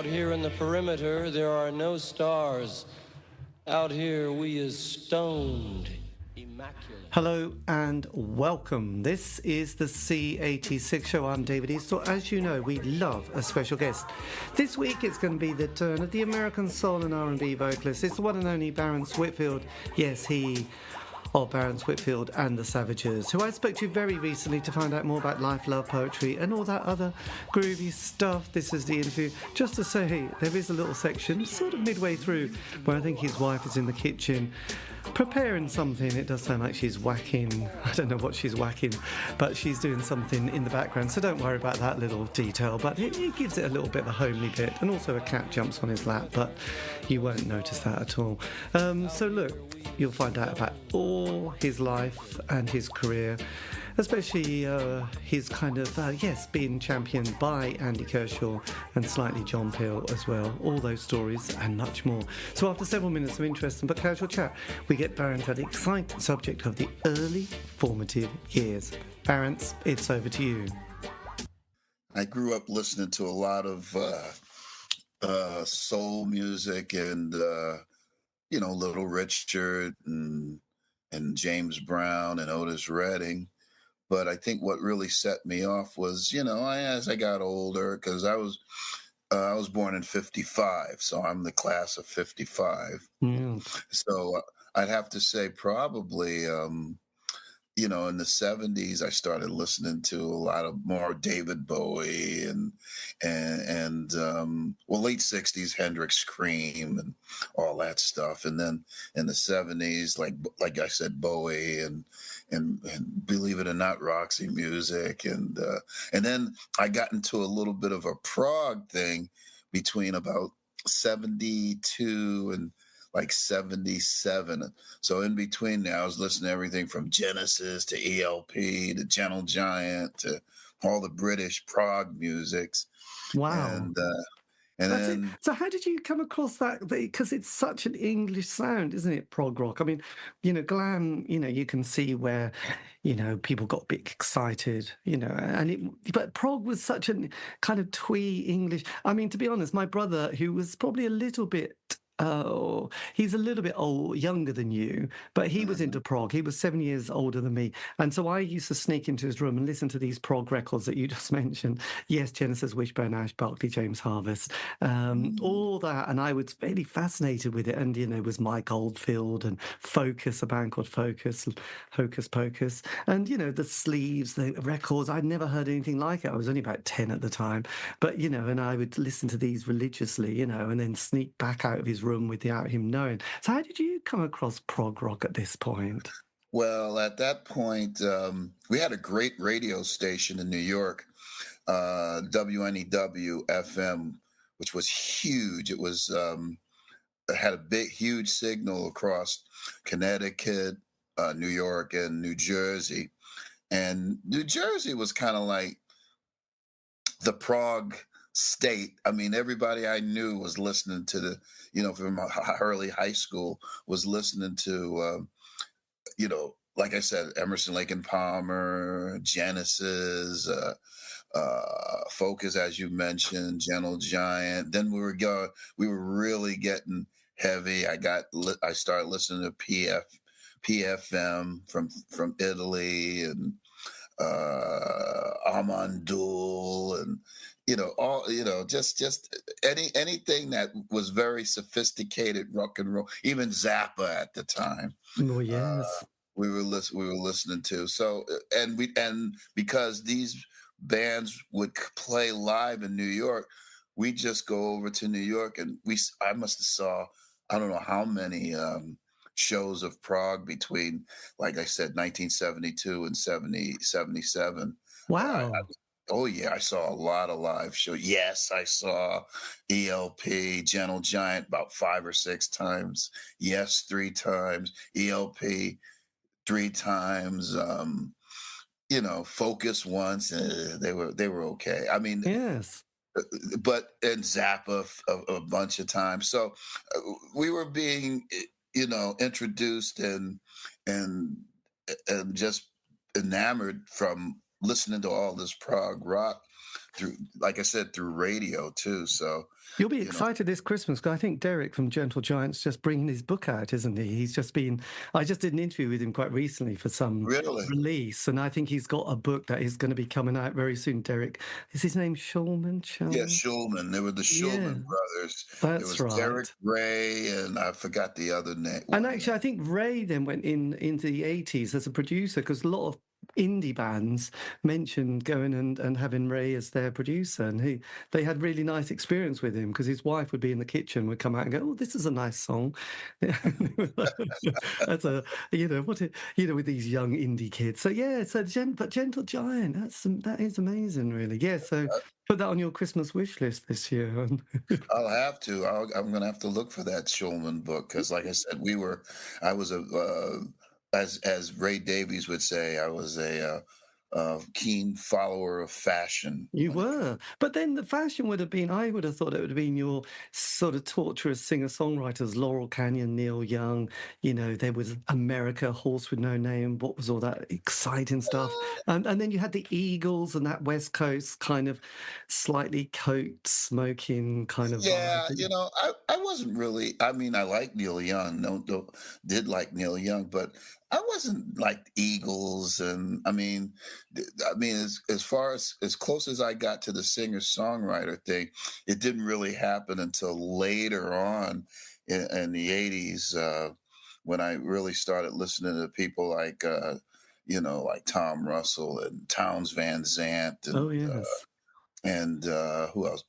here in the perimeter, there are no stars. Out here, we is stoned. Immaculate. Hello and welcome. This is the C86 show. I'm David Eastaugh. As you know, we love a special guest. This week it's going to be the turn of the American soul and R&B vocalist. It's the one and only Barrence Whitfield. Yes, he of Barrence Whitfield and the Savages, who I spoke to very recently to find out more about life, love, poetry and all that other groovy stuff. This is the interview. Just to say, there is a little section sort of midway through where I think his wife is in the kitchen preparing something. It does sound like she's whacking. I don't know what she's whacking, but she's doing something in the background, so don't worry about that little detail, but it gives it a little bit of a homely bit. And also a cat jumps on his lap, but you won't notice that at all. So look, you'll find out about all his life and his career, especially his kind of, being championed by Andy Kershaw and slightly John Peel as well. All those stories and much more. So after several minutes of interesting but casual chat, we get Barrence at the exciting subject of the early formative years. Barrence, it's over to you. I grew up listening to a lot of soul music and, Little Richard and James Brown and Otis Redding. But I think what really set me off was, as I got older, because I was born in 55, so I'm the class of 55. So I'd have to say probably, in the 70s, I started listening to a lot of more David Bowie and late 60s, Hendrix, Cream and all that stuff. And then in the 70s, like I said, Bowie and believe it or not, Roxy music. And then I got into a little bit of a prog thing between about 72 and like 77. So in between there, I was listening to everything from Genesis to ELP to Gentle Giant to all the British prog musics. Wow. And then, So how did you come across that? Because it's such an English sound, isn't it, prog rock? I mean, glam, you can see where, people got a bit excited, but prog was such a kind of twee English. I mean, to be honest, my brother, who was probably a little bit, he's a little bit younger than you, but he was into prog. He was 7 years older than me. And so I used to sneak into his room and listen to these prog records that you just mentioned. Yes, Genesis, Wishbone Ash, Barclay James Harvest, all that. And I was really fascinated with it. And, it was Mike Oldfield and Focus, a band called Focus, Hocus Pocus. And, the sleeves, the records, I'd never heard anything like it. I was only about 10 at the time. But, and I would listen to these religiously, and then sneak back out of his room without him knowing. So how did you come across prog rock at this point? Well, at that point, we had a great radio station in New York, WNEW FM, which was huge. It was it had a huge signal across Connecticut, New York, and New Jersey. And New Jersey was kind of like the prog state. I mean, everybody I knew was listening to from early high school was listening to, like I said, Emerson, Lake and Palmer, Genesis, Focus, as you mentioned, Gentle Giant. Then we were really getting heavy. I started listening to PFM from Italy and Amandul and just anything that was very sophisticated rock and roll, even Zappa at the time. Oh yes, we were listening to. So and because these bands would play live in New York, we just go over to New York and I must have saw I don't know how many shows of prog between, like I said, 1972 and 77. Wow. I saw a lot of live shows. Yes, I saw ELP, Gentle Giant about 5 or 6 times. Yes, 3 times. ELP 3 times. Focus once. They were okay. I mean, yes. But and Zappa a bunch of times. So we were being introduced and just enamored from listening to all this prog rock through, like I said, through radio too. So You'll be you know. excited this Christmas because I think Derek from Gentle Giant's just bringing his book out, isn't he? He's just been. I just did an interview with him quite recently for some Really? release, and I think he's got a book that is going to be coming out very soon. Derek, is his name Shulman? Yeah, Shulman? Schulman. They were the Yeah, Schulman brothers. There that's was Derek right. Ray, and I forgot the other name. And One actually, I name. think Ray then went into the 80s as a producer because a lot of indie bands mentioned going and having Ray as their producer, and they had really nice experience with him because his wife would be in the kitchen, would come out and go, "Oh, this is a nice song." That's a with these young indie kids. So yeah, but Gentle Giant, that is amazing, really. Yeah, so put that on your Christmas wish list this year. I'll have to. I'm going to have to look for that Schulman book because, like I said, I was as Ray Davies would say, I was a keen follower of fashion You when it. were. But then the fashion would have been, I would have thought it would have been your sort of torturous singer-songwriters, Laurel Canyon, Neil Young, there was America, Horse with No Name, what was all that exciting stuff. And then you had the Eagles and that West Coast kind of slightly coke smoking kind of Yeah, vibe. I wasn't really. I mean, I like Neil Young. No, did like Neil Young, but I wasn't like Eagles. And I mean, as far as close as I got to the singer songwriter thing, it didn't really happen until later on in the '80s when I really started listening to people like like Tom Russell and Townes Van Zandt Oh, yes. and who else?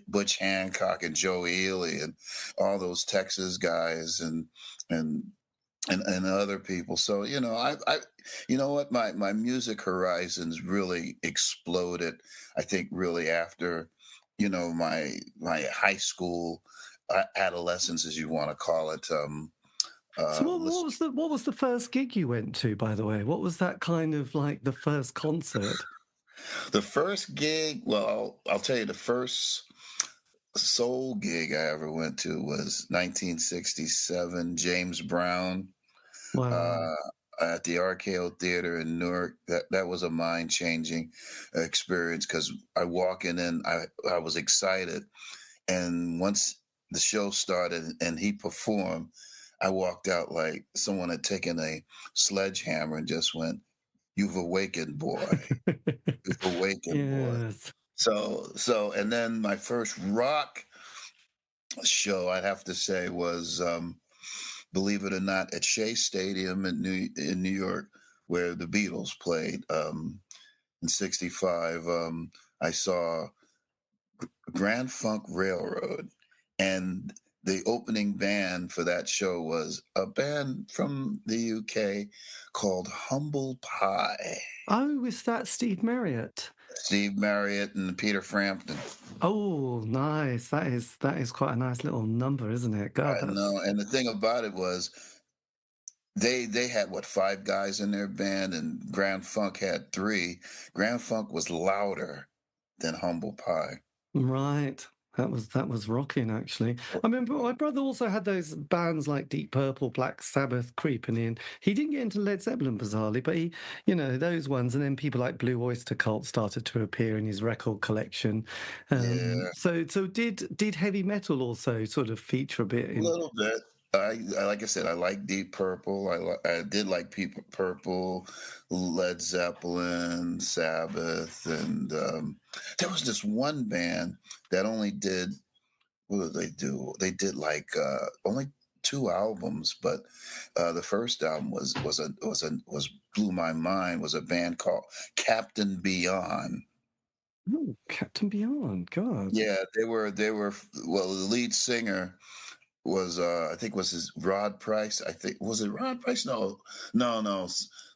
Butch Hancock and Joe Ely and all those Texas guys and and other people. So I you know what, my music horizons really exploded. I think really after my high school adolescence, as you want to call it. So what Listen, was the first gig you went to, by the way? What was that kind of like the first concert? the first gig. Well, I'll tell you the first soul gig I ever went to was 1967, James Brown, Wow. uh, at the RKO Theater in Newark. That was a mind changing experience because I walking in, I was excited, and once the show started and he performed, I walked out like someone had taken a sledgehammer and just went, "You've awakened, boy. You've awakened, boy." Yes. And then my first rock show, I'd have to say, was believe it or not, at Shea Stadium in New York, where the Beatles played in '65. I saw Grand Funk Railroad, and the opening band for that show was a band from the UK called Humble Pie. Oh, is that Steve Marriott? Steve Marriott and Peter Frampton. Oh, nice. That is quite a nice little number, isn't it? God, I that's know, and the thing about it was they had what, five guys in their band, and Grand Funk had three. Grand Funk was louder than Humble Pie. right. That was rocking, actually. I remember my brother also had those bands like Deep Purple, Black Sabbath creeping in. He didn't get into Led Zeppelin bizarrely, but those ones, and then people like Blue Oyster Cult started to appear in his record collection. Yeah, So did heavy metal also sort of feature a bit a in? little bit. Like I said, I like Deep Purple. I did like Purple, Led Zeppelin, Sabbath, and there was this one band that only did, what did they do? They did like only two albums, but the first album was blew my mind. Was a band called Captain Beyond. Oh, Captain Beyond, God. Yeah, they were well. The lead singer was I think was his Rod Price. I think, was it Rod Price? No,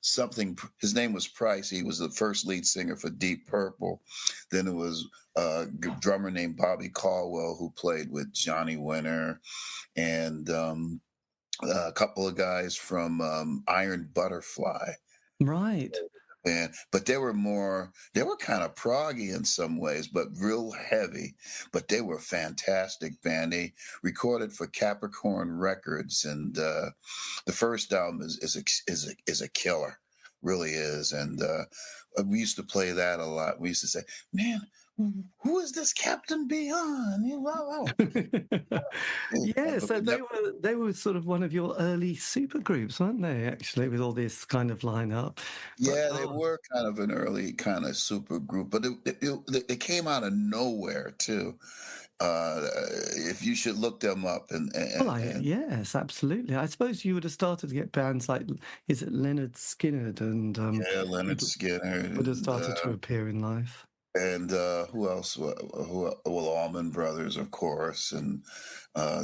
something. His name was Price. He was the first lead singer for Deep Purple. Then it was a drummer named Bobby Caldwell who played with Johnny Winter, and a couple of guys from Iron Butterfly. Right. But they were kind of proggy in some ways, but real heavy. But they were a fantastic band. They recorded for Capricorn Records, and the first album is a killer, really is. And we used to play that a lot. We used to say, "Man, who is this Captain Beyond? Yeah, But so we never, they were sort of one of your early super groups, weren't they? Actually, with all this kind of lineup. But yeah, they God, were kind of an early kind of super group, but it came out of nowhere too. If you should look them up well, and yes, absolutely. I suppose you would have started to get bands like, is it Leonard Skinner and yeah, Leonard Skinner would have started to appear in life. and who else? Well, Allman Brothers, of course, and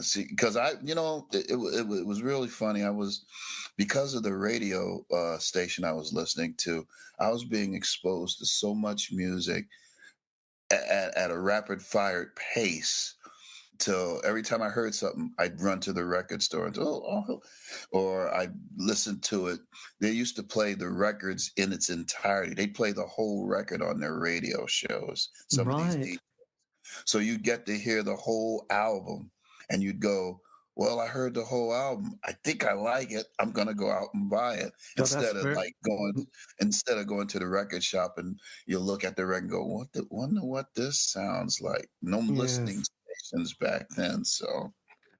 see, because it was really funny. I was because of the radio station I was listening to, I was being exposed to so much music at a rapid fire pace. Till every time I heard something, I'd run to the record store and or I listened to it. They used to play the records in its entirety. They'd play the whole record on their radio shows. Some of these Right. so you'd get to hear the whole album and you'd go, well, I heard the whole album. I think I like it. I'm gonna go out and buy it God, that's very. instead of going to the record shop and you look at the record and go, wonder what this sounds like. No listening Yes. stations back then. So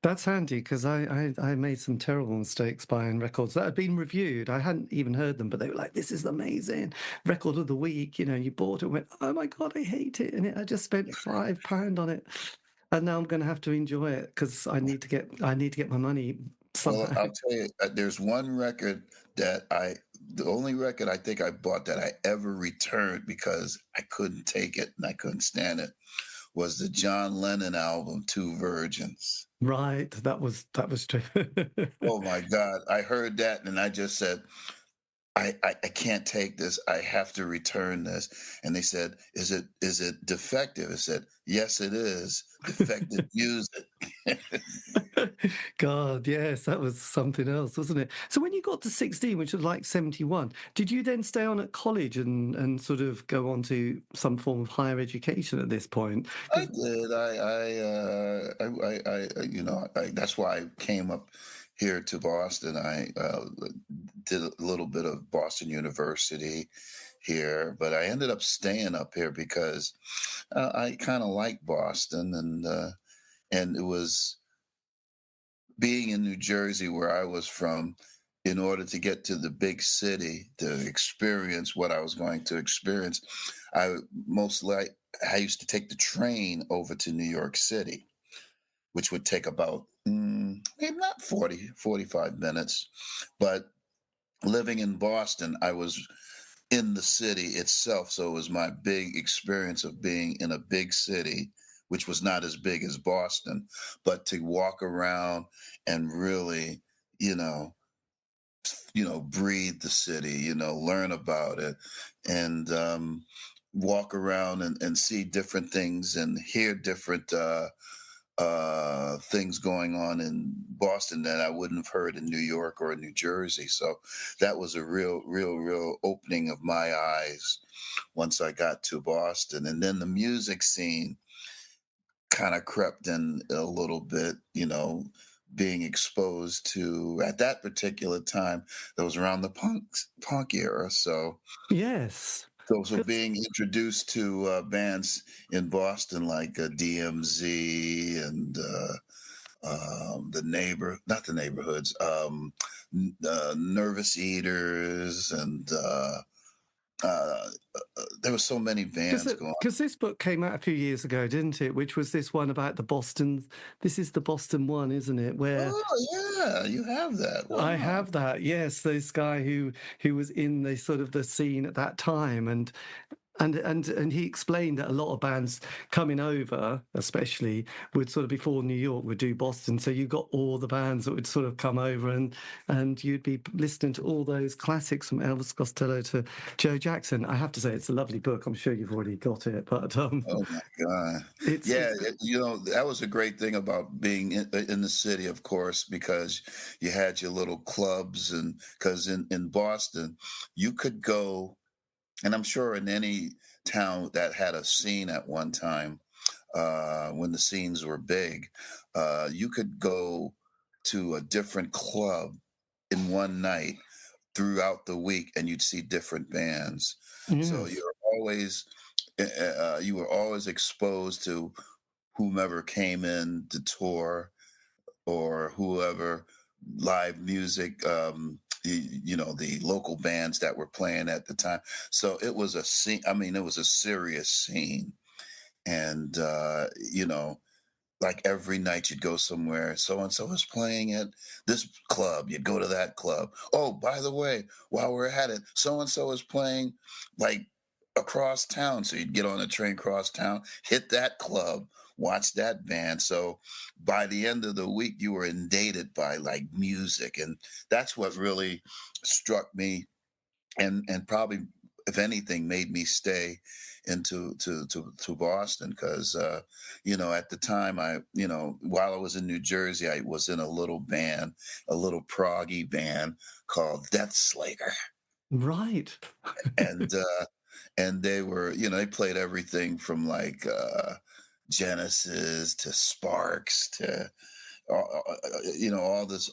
That's handy because I made some terrible mistakes buying records that had been reviewed. I hadn't even heard them, but they were like, "This is amazing record of the week." You know, you bought it and went, "Oh my God, I hate it!" And I just spent £5 on it, and now I'm going to have to enjoy it because I need to get my money well, somehow. I'll tell you, there's one record the only record I think I bought that I ever returned because I couldn't take it and I couldn't stand it was the John Lennon album, Two Virgins. Right, that was true. Oh my God. I heard that and I just said, I can't take this. I have to return this. And they said, is it defective? I said, yes, it is. Defective music. God, yes, that was something else, wasn't it? So when you got to 16, which was like 71, did you then stay on at college and sort of go on to some form of higher education at this point? I 'Cause- did. That's why I came up here to Boston. I did a little bit of Boston University here, but I ended up staying up here because I kind of like Boston, and it was being in New Jersey, where I was from. In order to get to the big city to experience what I was going to experience, I mostly I used to take the train over to New York City, which would take about maybe not 45 minutes. But living in Boston, I was in the city itself. So it was my big experience of being in a big city, which was not as big as Boston, but to walk around and really, you know, breathe the city, learn about it and walk around and see different things and hear different things going on in Boston that I wouldn't have heard in New York or in New Jersey. So that was a real opening of my eyes once I got to Boston. And then the music scene kind of crept in a little bit, being exposed to at that particular time that was around the punk era. So Yes. so being introduced to bands in Boston like DMZ and not the neighborhoods, Nervous Eaters, and there were so many bands going. Because this book came out a few years ago, didn't it? Which was this one about the Boston. This is the Boston one, isn't it? Where Oh yeah, you have that. I Wow. have that. Yes, this guy who was in the sort of the scene at that time, and he explained that a lot of bands coming over, especially, would sort of before New York would do Boston. So you got all the bands that would sort of come over, and you'd be listening to all those classics from Elvis Costello to Joe Jackson. I have to say, it's a lovely book. I'm sure you've already got it, but Oh my God. it's Yeah, that was a great thing about being in the city, of course, because you had your little clubs and because in Boston, you could go, and I'm sure in any town that had a scene at one time, when the scenes were big, you could go to a different club in one night throughout the week and you'd see different bands. So yes. you're always exposed to whomever came in to tour or whoever live music, the local bands that were playing at the time. So it was a scene. I mean, it was a serious scene. And, like every night you'd go somewhere, so and so is playing at this club, you'd go to that club. Oh, by the way, while we're at it, so and so is playing like across town. So you'd get on a train across town, hit that club, watch that band. So by the end of the week, you were inundated by like music. And that's what really struck me and probably, if anything, made me stay into to Boston because at the time while I was in New Jersey, I was in a little band, a little proggy band called Death Slayer, Right. and and they were they played everything from like Genesis to Sparks to all this,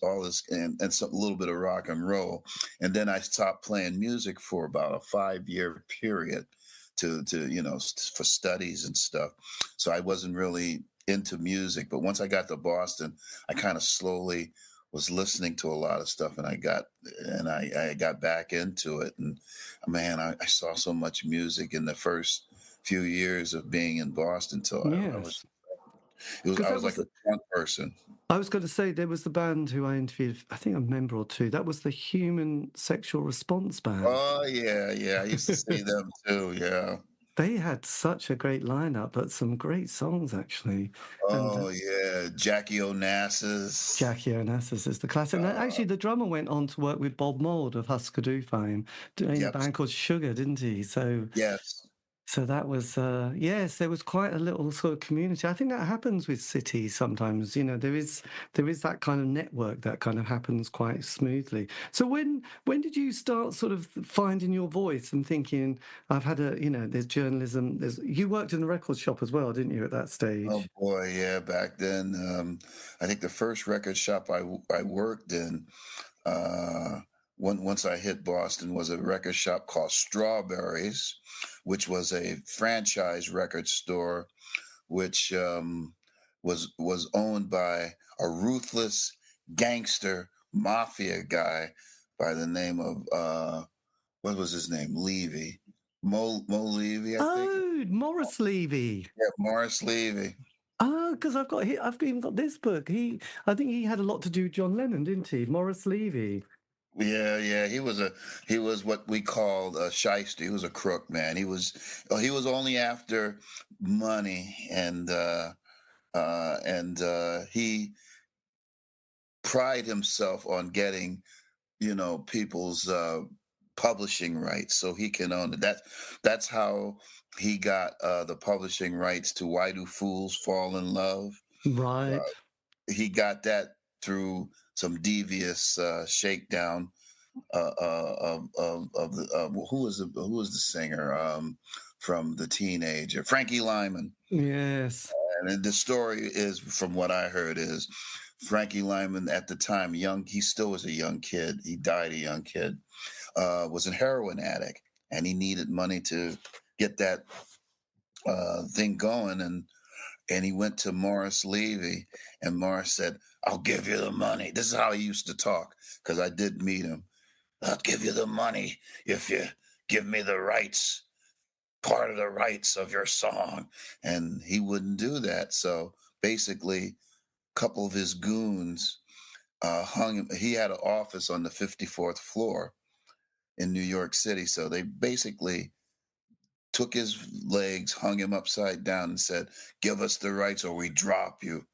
and some, a little bit of rock and roll, and then I stopped playing music for about a 5-year period for studies and stuff. So I wasn't really into music, but once I got to Boston, I kind of slowly was listening to a lot of stuff, and I got back into it, and man, I saw so much music in the first few years of being in Boston till Yes. I Because that was like was, a drunk person. I was going to say, there was the band who I interviewed, I think a member or two. That was the Human Sexual Response Band. Oh yeah, yeah. I used to see them too. Yeah. They had such a great lineup, but some great songs actually. And Oh yeah, Jackie Onassis. Jackie Onassis is the classic. And Uh, actually, the drummer went on to work with Bob Mould of Husker Du fame in a yep. band called Sugar, didn't he? Yes. So that was, yes, there was quite a little sort of community. I think that happens with cities sometimes. There is that kind of network that kind of happens quite smoothly. So when did you start sort of finding your voice and thinking, I've had there's journalism. You worked in a record shop as well, didn't you, at that Oh stage? boy, yeah. Back then, I think the first record shop I worked in, uh, once I hit Boston, was a record shop called Strawberries, which was a franchise record store, which was owned by a ruthless gangster mafia guy by the name of what was his name? Levy. Mo Levy, I think. Oh, Morris Levy. Yeah, Morris Levy. Oh, because I've even got this book. I think he had a lot to do with John Lennon, didn't he? Morris Levy. Yeah, yeah. He was what we called a shyster. He was a crook, man. He was only after money, and he pride himself on getting people's publishing rights so he can own it. That's how he got the publishing rights to Why Do Fools Fall in Love. Right. He got that through some devious shakedown who was the singer from the teenager Frankie Lyman. Yes. And then the story is, from what I heard, is Frankie Lyman at the time, young, he still was a young kid. He died a young kid, was a heroin addict, and he needed money to get that thing going. And he went to Morris Levy, and Morris said, "I'll give you the money." This is how he used to talk, because I did meet him. "I'll give you the money if you give me the rights, part of the rights of your song." And he wouldn't do that. So basically, a couple of his goons hung him. He had an office on the 54th floor in New York City. So they basically took his legs, hung him upside down, and said, "Give us the rights or we drop you.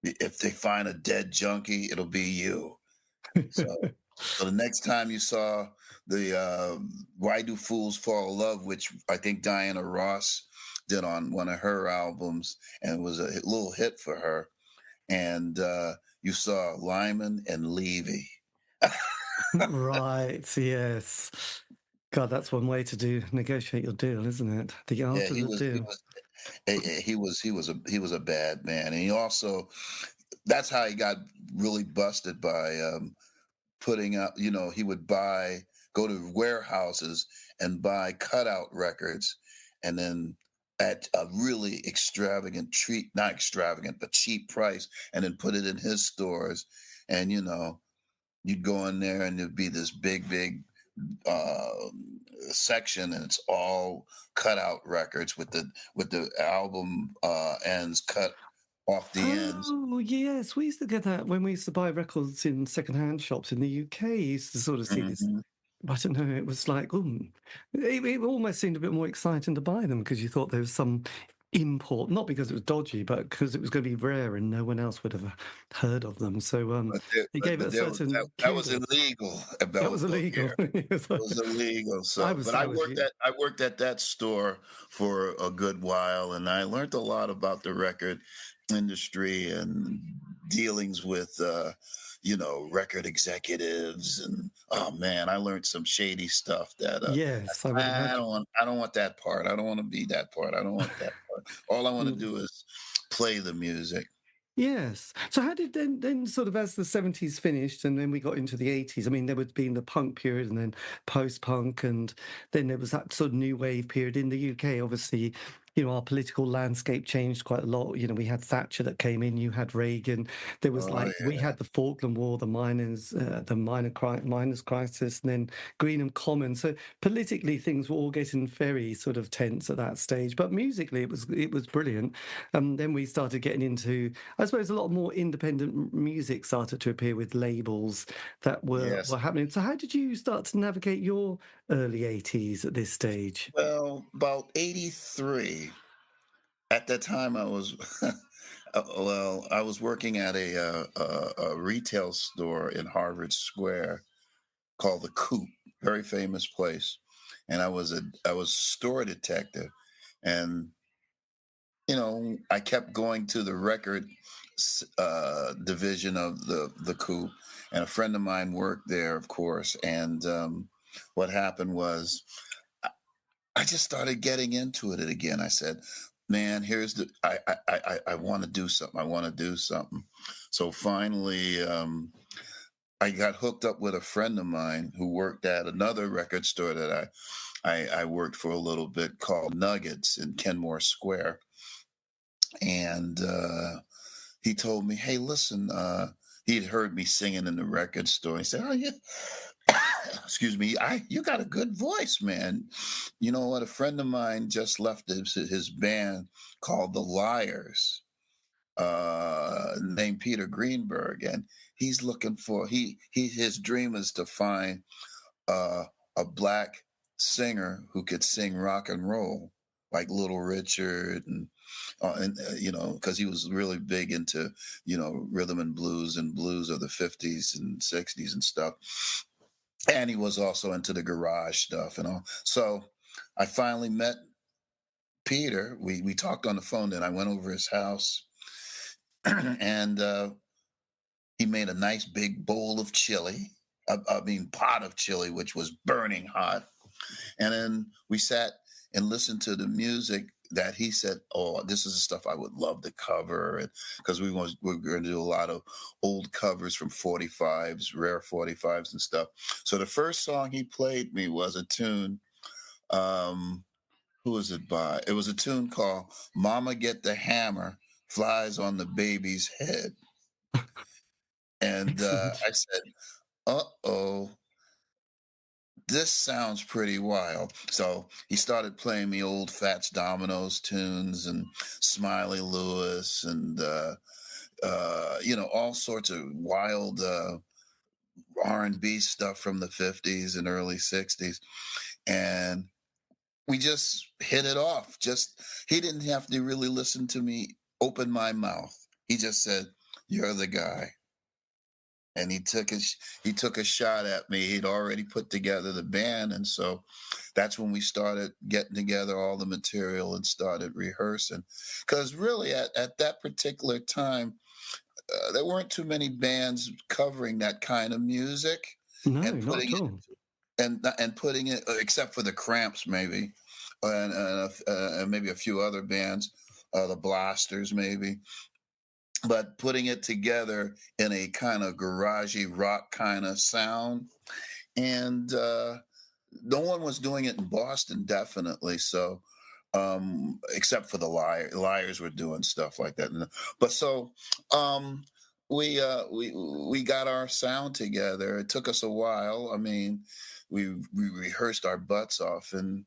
If they find a dead junkie, it'll be you." So So the next time you saw the "Why Do Fools Fall in Love," which I think Diana Ross did on one of her albums, and it was a little hit for her, and you saw Lyman and Levy. Right. Yes. God, that's one way to negotiate your deal, isn't it? The Yeah, art of he the was he deal. was he was a bad man, and he also, that's how he got really busted by putting up. He would go to warehouses and buy cutout records and then at a really extravagant treat, not extravagant, but cheap price, and then put it in his stores. And, you'd go in there and there'd be this big uh, section, and it's all cutout records with the album ends cut off the ends. Oh, yes. We used to get that when we used to buy records in second-hand shops in the UK. You used to sort of see this. Mhm. I don't know. It was like, it almost seemed a bit more exciting to buy them because you thought there was some import, not because it was dodgy, but because it was going to be rare and no one else would have heard of them. So it gave it a certain That was kudos. illegal. That was About illegal. here. It was It like- was illegal. I So, was, but I was, I worked at that store for a good while, and I learned a lot about the record industry and dealings with, record executives. And oh man, I learned some shady stuff that yes, I would imagine. I don't want that part. I don't want to be that part. I don't want that part. All I want to Mm. do is play the music. Yes. So how did then sort of as the 70s finished and then we got into the 80s, I mean, there would be the punk period and then post-punk and then there was that sort of new wave period in the UK. Obviously, our political landscape changed quite a lot. We had Thatcher that came in, you had Reagan. There was Oh we yeah. had the Falkland War, the miners crisis, and then Greenham Commons. So politically, things were all getting very sort of tense at that stage. But musically, it was brilliant. Then we started getting into, I suppose, a lot more independent music started to appear with labels that Yes. were happening. So how did you start to navigate your early 80s at this stage? Well, about 83. At that time, I was, I was working at a retail store in Harvard Square called the Coop, very famous place, and I was store detective, and I kept going to the record division of the Coop, and a friend of mine worked there, of course, and what happened was I just started getting into it again. I said, "Man, I want to do something. I want to do something." So finally, I got hooked up with a friend of mine who worked at another record store that I worked for a little bit called Nuggets in Kenmore Square, and he told me, "Hey, listen." He'd heard me singing in the record store. He said, "Oh, yeah." Excuse me, you got a good voice, man. You know what? A friend of mine just left his band called the Liars, named Peter Greenberg, and he's looking for his dream is to find uh, a black singer who could sing rock and roll like Little Richard because he was really big into rhythm and blues of the 50s and 60s and stuff, and he was also into the garage stuff and all. So I finally met Peter. We talked on the phone. Then I went over his house, and he made a nice big bowl of chili. I mean, pot of chili, which was burning hot. And then we sat and listened to the music that he said, "Oh, this is the stuff I would love to cover," because we were going to do a lot of old covers from 45s, rare 45s and stuff. So the first song he played me was a tune. Who was it by? It was a tune called "Mama Get the Hammer, Flies on the Baby's Head," and Excellent. I said, "Uh-oh, this sounds pretty wild." So he started playing me old Fats Domino's tunes and Smiley Lewis and all sorts of wild R&B stuff from the 50s and early 60s, and we just hit it off. Just he didn't have to really listen to me open my mouth. He just said, "You're the guy." And he took a shot at me. He'd already put together the band, and so that's when we started getting together all the material and started rehearsing. Because really, at that particular time, there weren't too many bands covering that kind of music No, and not putting at all. and putting it, except for the Cramps maybe, and maybe a few other bands, the Blasters maybe, but putting it together in a kind of garagey rock kind of sound. And no one was doing it in Boston, definitely. So except for the liars were doing stuff like that. But so um, we got our sound together. It took us a while. I mean, we rehearsed our butts off, and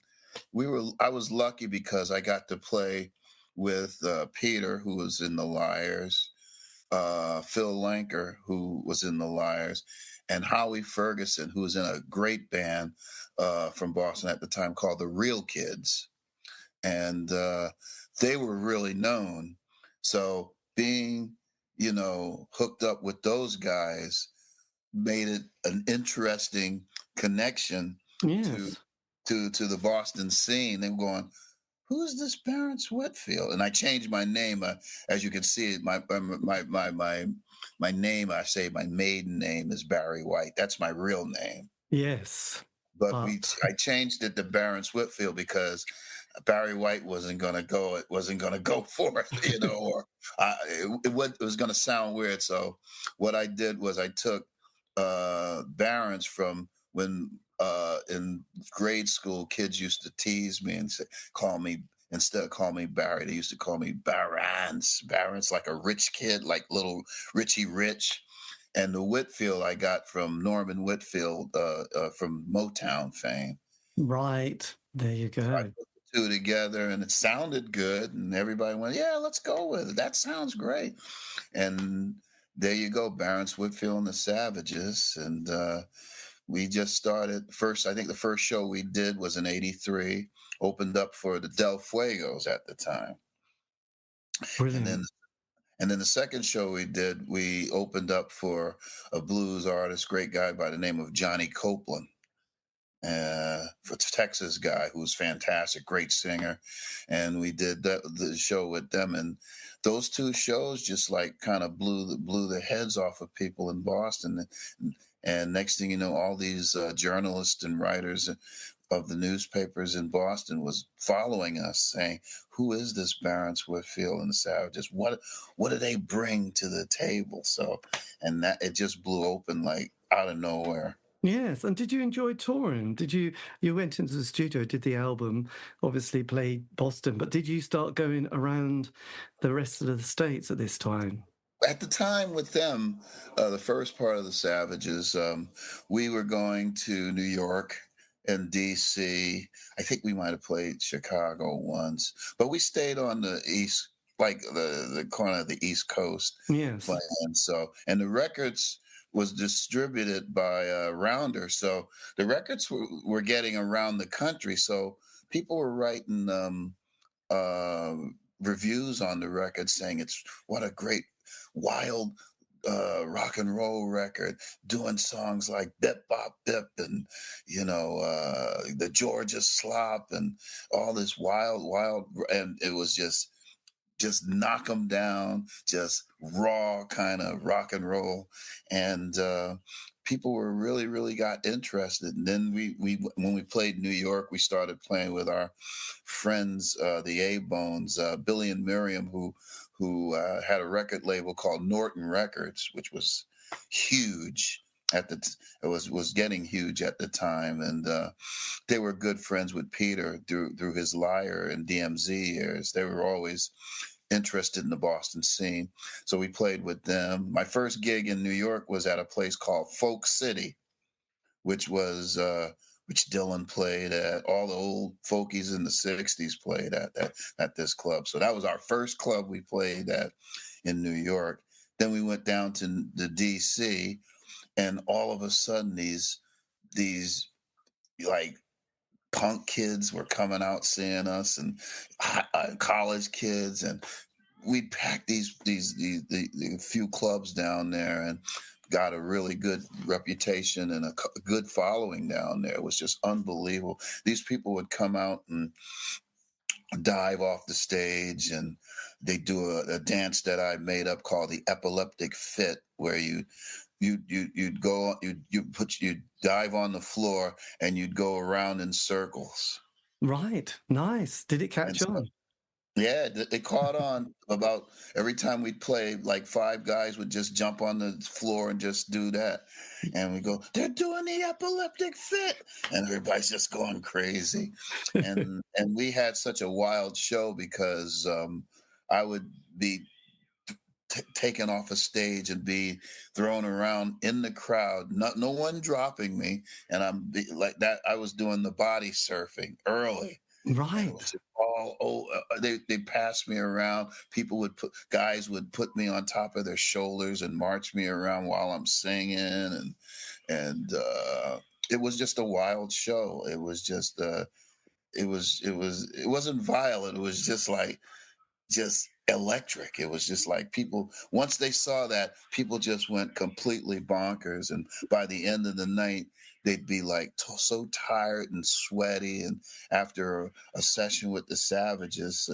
I was lucky because I got to play with Peter, who was in the Liars, Phil Lanker, who was in the Liars, and Howie Ferguson, who was in a great band from Boston at the time called the Real Kids, and they were really known. So being, hooked up with those guys made it an interesting connection to Yes. to the Boston scene. They were going, "Who's this Barrence Whitfield?" And I changed my name. As you can see, my name. I say my maiden name is Barry White. That's my real name. Yes. But But I changed it to Barrence Whitfield because Barry White wasn't going to go. It wasn't going to go for it, or it was going to sound weird. So what I did was I took Barrence from when in grade school, kids used to tease me and call me instead of call me Barry. They used to call me Barrence, like a rich kid, like little Richie Rich. And the Whitfield I got from Norman Whitfield from Motown fame. right, there you So I go. put the two together, and it sounded good, and everybody went, "Yeah, let's go with it. That sounds great." And there you go, Barrence Whitfield and the Savages, and we just started first. I think the first show we did was in '83. Opened up for the Del Fuegos at the time, and then Brilliant. and then the second show we did, we opened up for a blues artist, great guy by the name of Johnny Copeland, for Texas guy who's fantastic, great singer, and we did the show with them, and those two shows just like kind of blew the heads off of people in Boston, and next thing you know, all these journalists and writers of the newspapers in Boston was following us, saying, "Who is this Barrence Whitfield and the Savages? What do they bring to the table?" So, and that it just blew open like out of nowhere. Yes, and did you enjoy touring? You went into the studio, did the album, obviously played Boston, but did you start going around the rest of the states at this time? At the time with them, the first part of the Savages, we were going to New York and DC. I think we might have played Chicago once, but we stayed on the east, like the corner of the East Coast, Yes. playing. So, and the records was distributed by Rounder, so the records were getting around the country. So people were writing uh, reviews on the record saying it's what a great wild rock and roll record, doing songs like Bip Bop Bip and the Georgia Slop and all this wild, and it was just knock them down, just raw kind of rock and roll, and people were really got interested. And then we when we played New York, we started playing with our friends, the A Bones, Billy and Miriam, who had a record label called Norton Records, which was huge at it was getting huge at the time, and they were good friends with Peter through his Liar and DMZ years. They were always interested in the Boston scene. So we played with them. My first gig in New York was at a place called Folk City, which Dylan played at. All the old folkies in the '60s played at this club. So that was our first club we played at in New York. Then we went down to the DC, and all of a sudden these like punk kids were coming out seeing us, and college kids, and we packed the few clubs down there and got a really good reputation and a good following down there. It was just unbelievable. These people would come out and dive off the stage, and they do a dance that I made up called the epileptic fit, where you'd go you'd dive on the floor and you'd go around in circles. Right. Nice. Did it And catch so on? Yeah, it caught on about every time we'd play, like 5 guys would just jump on the floor and just do that. And we go, they're doing the epileptic fit. And everybody's just going crazy. And we had such a wild show because I would be taken off a stage and be thrown around in the crowd, no one dropping me. And like that, I was doing the body surfing early. And it was Right. just they passed me around. Guys would put me on top of their shoulders and march me around while I'm singing, and it was just a wild show. It was just it wasn't violent. It was just electric. It was just like people, once they saw that, people just went completely bonkers. And by the end of the night, they'd be like so tired and sweaty. And after a session with the Savages,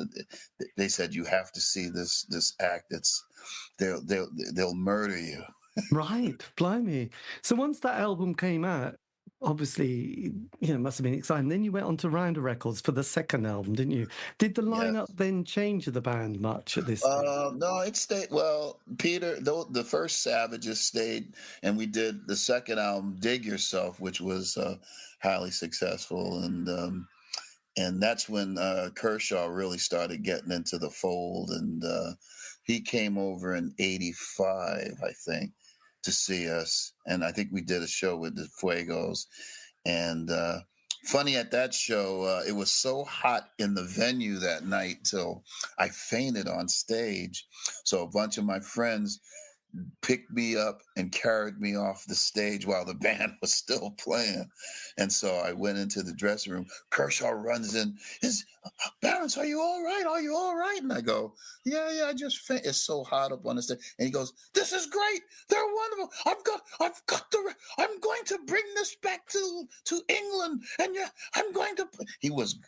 they said, you have to see this act. They'll murder you. Right, blimey. So once that album came out, obviously, it must have been exciting. Then you went on to Rounder Records for the second album, didn't you? Did the Yeah. lineup then change of the band much at this stage? No, it stayed. Well, Peter, though the first Savages stayed, and we did the second album, "Dig Yourself," which was highly successful, and that's when Kershaw really started getting into the fold, and he came over in '85, I think, to see us, and I think we did a show with the Fuegos, and funny at that show, it was so hot in the venue that night till I fainted on stage. So a bunch of my friends picked me up and carried me off the stage while the band was still playing. And so I went into the dressing room. Kershaw runs in. Barrence, are you all right? Are you all right? And I go, yeah, I just faint. It's so hot up on the stage. And he goes, this is great. They're wonderful. I'm going to bring this back to England. And yeah, I'm going to.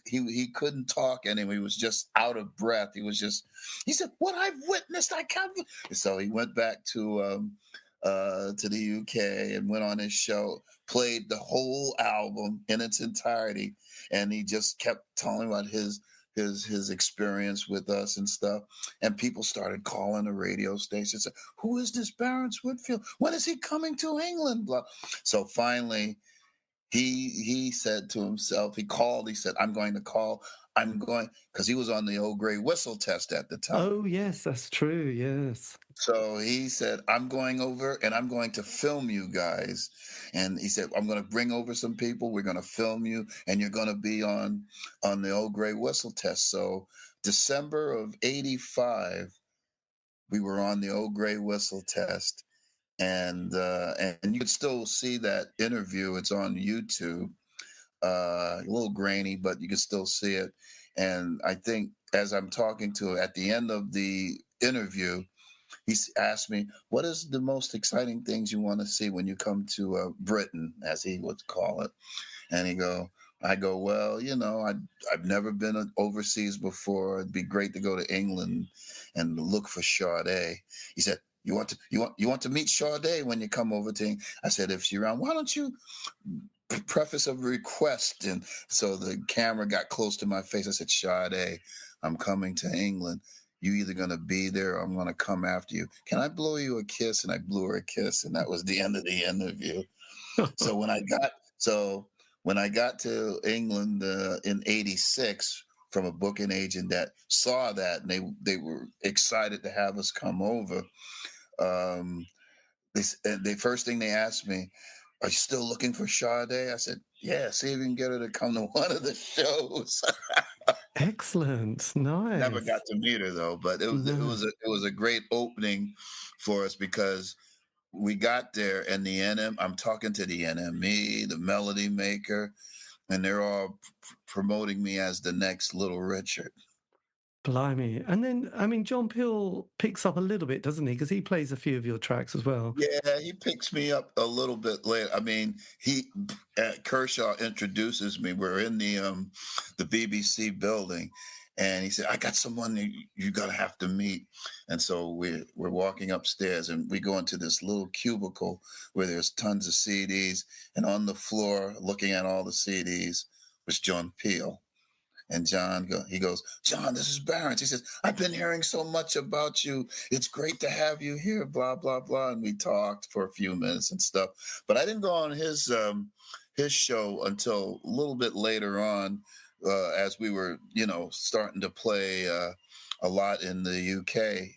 He couldn't talk anymore. He was just out of breath. He said, what I've witnessed, I can't. So he went back to the UK and went on his show, played the whole album in its entirety, and he just kept telling about his experience with us and stuff. And people started calling the radio station, said, "Who is this Barrence Whitfield? When is he coming to England?" Blah. So finally, he said to himself, he called. He said, "I'm going to call. I'm going," because he was on the old gray whistle test at the time. Oh, yes, that's true. Yes. So he said, I'm going over and I'm going to film you guys. And he said, I'm going to bring over some people. We're going to film you and you're going to be on the old gray whistle test. So December of '85, we were on the old gray whistle test. And you could still see that interview. It's on YouTube. A little grainy, but you can still see it. And I think as I'm talking to at the end of the interview, he's asked me, what is the most exciting things you want to see when you come to Britain, as he would call it? And I go, well, I've never been overseas before. It'd be great to go to England and look for Sade. He said, you want to meet Sade when you come over to England? I said, if she's around, why don't you preface a request? And so the camera got close to my face. I said, Sade, I'm coming to England. You either going to be there or I'm going to come after you. Can I blow you a kiss? And I blew her a kiss, and that was the end of the interview. So when I got to England in '86 from a booking agent that saw that, and they were excited to have us come over. Um, the first thing they asked me, "Are you still looking for Sade?" I said, "Yeah, see if you can get her to come to one of the shows." Excellent. Never Nice. got to meet her though, but No. it was a great opening for us because we got there and I'm talking to the NME, the Melody Maker, and they're all promoting me as the next Little Richard. Blimey. And then, I mean, John Peel picks up a little bit, doesn't he? Because he plays a few of your tracks as well. Yeah, he picks me up a little bit later. I mean, Kershaw introduces me. We're in the BBC building, and he said, "I got someone you're gonna have to meet." And so we're walking upstairs, and we go into this little cubicle where there's tons of CDs, and on the floor, looking at all the CDs, was John Peel. And he goes, John, this is Barrence. He says, I've been hearing so much about you. It's great to have you here, blah, blah, blah. And we talked for a few minutes and stuff. But I didn't go on his show until a little bit later on, as we were, starting to play a lot in the UK,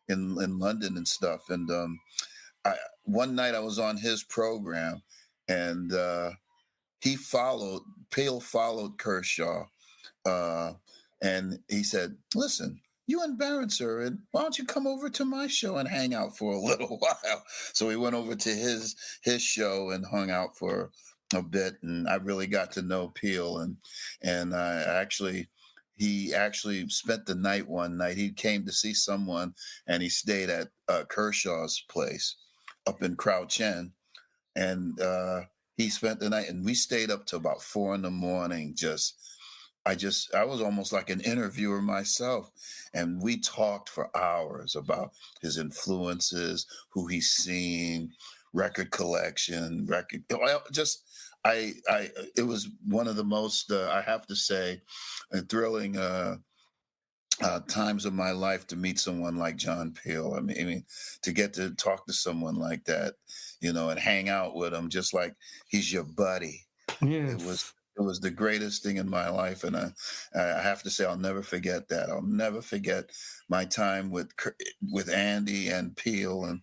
in London and stuff. And one night I was on his program, and Peel followed Kershaw, and he said, listen, you and Barrence are in. Why don't you come over to my show and hang out for a little while? So we went over to his show and hung out for a bit, and I really got to know Peel, and he actually spent the night one night. He came to see someone, and he stayed at Kershaw's place up in Crouch End, and he spent the night, and we stayed up to about 4 a.m. I was almost like an interviewer myself, and we talked for hours about his influences, who he's seen, record collection, it was one of the most, I have to say, thrilling times of my life to meet someone like John Peel. I mean, to get to talk to someone like that, and hang out with him, just like he's your buddy. Yes. It was the greatest thing in my life, and I have to say I'll never forget that. I'll never forget my time with Andy and Peel and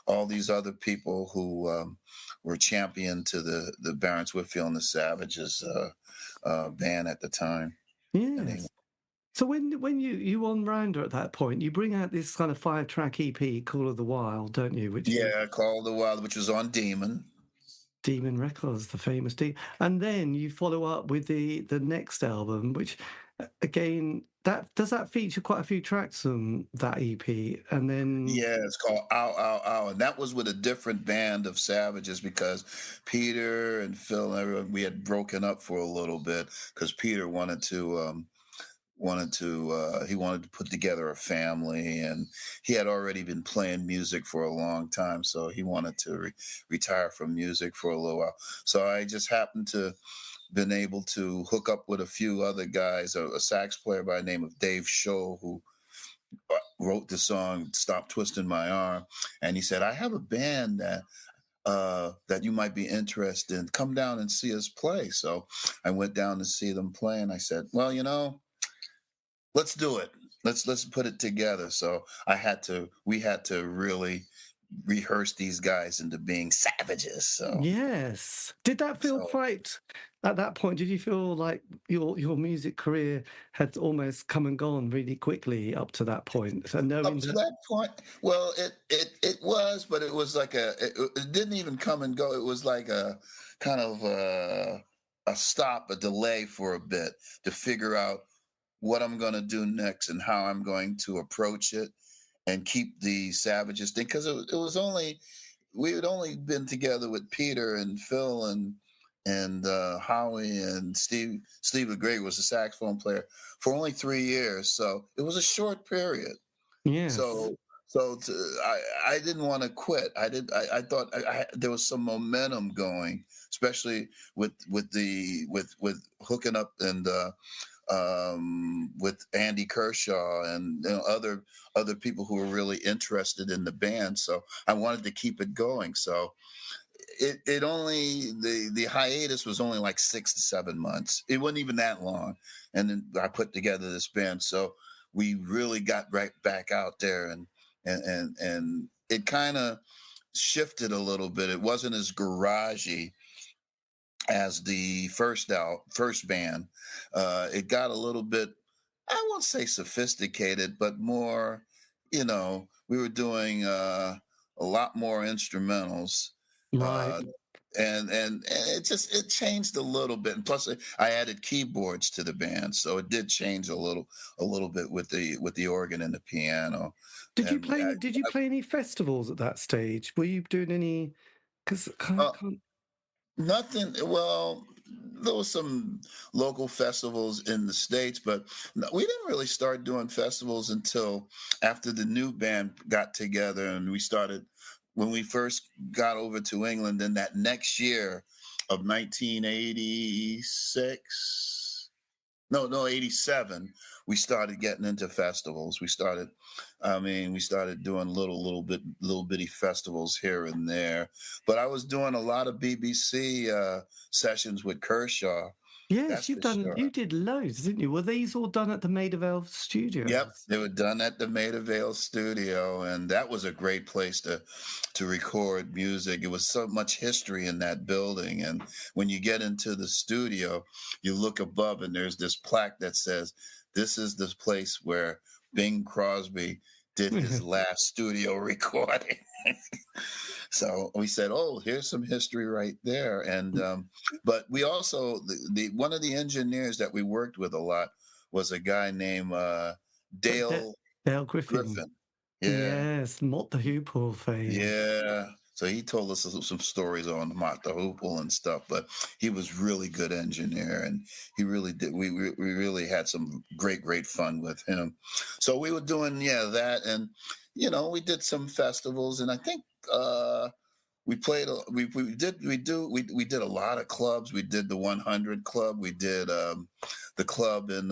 all these other people who were champion to the Barrence Whitfield and the Savages band at the time. Yes. So when you on Rounder at that point, you bring out this kind of 5-track EP, Call of the Wild, don't you? Which is Call of the Wild, which was on Demon. Demon Records, the famous Demon. And then you follow up with the next album, which again, does that feature quite a few tracks on that EP? And then it's called Ow Ow Ow, and that was with a different band of Savages, because Peter and Phil and everyone, we had broken up for a little bit because Peter wanted to put together a family, and he had already been playing music for a long time, so he wanted to retire from music for a little while. So I just happened to been able to hook up with a few other guys, a sax player by the name of Dave Scholl, who wrote the song Stop Twisting My Arm, and he said, I have a band that you might be interested in. Come down and see us play. So I went down to see them play, and I said, well, let's do it. Let's put it together. So we had to really rehearse these guys into being Savages. So yes, did that feel quite at that point? Did you feel like your music career had almost come and gone really quickly up to that point? So knowing up to that point, well, it was, but it was like it didn't even come and go. It was like a kind of a delay for a bit to figure out what I'm going to do next and how I'm going to approach it and keep the Savages thing, because we had only been together with Peter and Phil and Howie and Steve LeGrey was a saxophone player for only 3 years, so it was a short period. yes. So I didn't want to quit. I thought there was some momentum going, especially with hooking up and with Andy Kershaw and other people who were really interested in the band. So I wanted to keep it going. So it only the hiatus was only like 6 to 7 months. It wasn't even that long, and then I put together this band. So we really got right back out there, and it kind of shifted a little bit. It wasn't as garagey as the first band. It got a little bit, I won't say sophisticated, but more, we were doing a lot more instrumentals. Right. And it changed a little bit, and plus I added keyboards to the band, so it did change a little bit with the organ and the piano. Did you And play any festivals at that stage? Were you doing any? Because I uh, can't. nothing. Well, there was some local festivals in the States, but we didn't really start doing festivals until after the new band got together, and we started when we first got over to England. Then that next year of 1986, No, 87. We started getting into festivals. We started doing little bitty festivals here and there. But I was doing a lot of BBC sessions with Kershaw. Yes, That's for you sure. did loads, didn't you? Were these all done at the Maid of Vale Yep, studios? they were done at the Maida Vale studio, and that was a great place to record music. It was so much history in that building, and when you get into the studio, you look above, and there's this plaque that says, "This is the place where Bing Crosby did his last studio recording." So we said, "Oh, here's some history right there." And but we also the one of the engineers that we worked with a lot was a guy named D- Dale Dale Griffin. Griffin. Yeah, Yes, Mott the Hoople fame. yeah. So he told us some stories on Mott the Hoople and stuff, but he was really good engineer, and he really did. We really had some great fun with him. So we were doing that, and we did some festivals, and I think we played. We did a lot of clubs. We did the 100 Club. We did the club in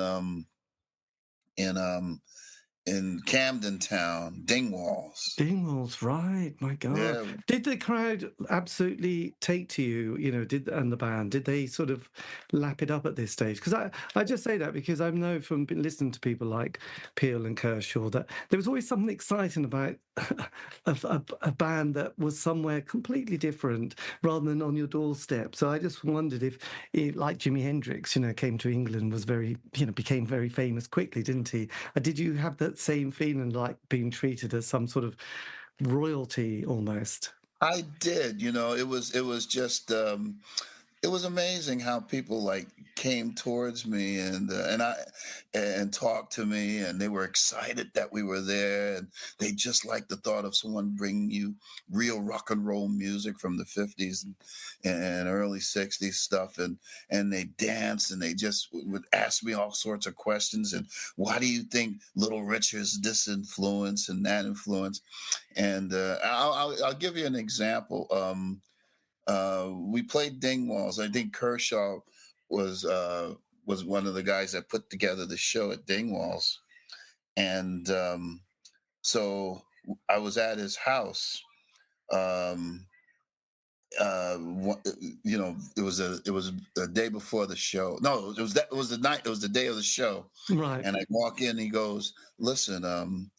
in Camden Town, Dingwalls. Dingwalls, right? My God, Yeah, did the crowd absolutely take to you? And the band, did they sort of lap it up at this stage? Because I just say that because I know from listening to people like Peel and Kershaw that there was always something exciting about a band that was somewhere completely different rather than on your doorstep. So I just wondered if, like Jimi Hendrix, came to England, was became very famous quickly, didn't he? Did you have that same feeling, like being treated as some sort of royalty almost? I did. It was just it was amazing how people like came towards me and talked to me, and they were excited that we were there, and they just liked the thought of someone bringing you real rock and roll music from the 50s and early 60s stuff, and they danced, and they just would ask me all sorts of questions, and why do you think Little Richard's this influence and that influence? And I'll give you an example. We played Dingwalls. I think Kershaw was uh, was one of the guys that put together the show at Dingwalls, and so I was at his house. Um, it was the day before the show. No, it was the night. It was the day of the show, Right. and I walk in. He goes, "Listen,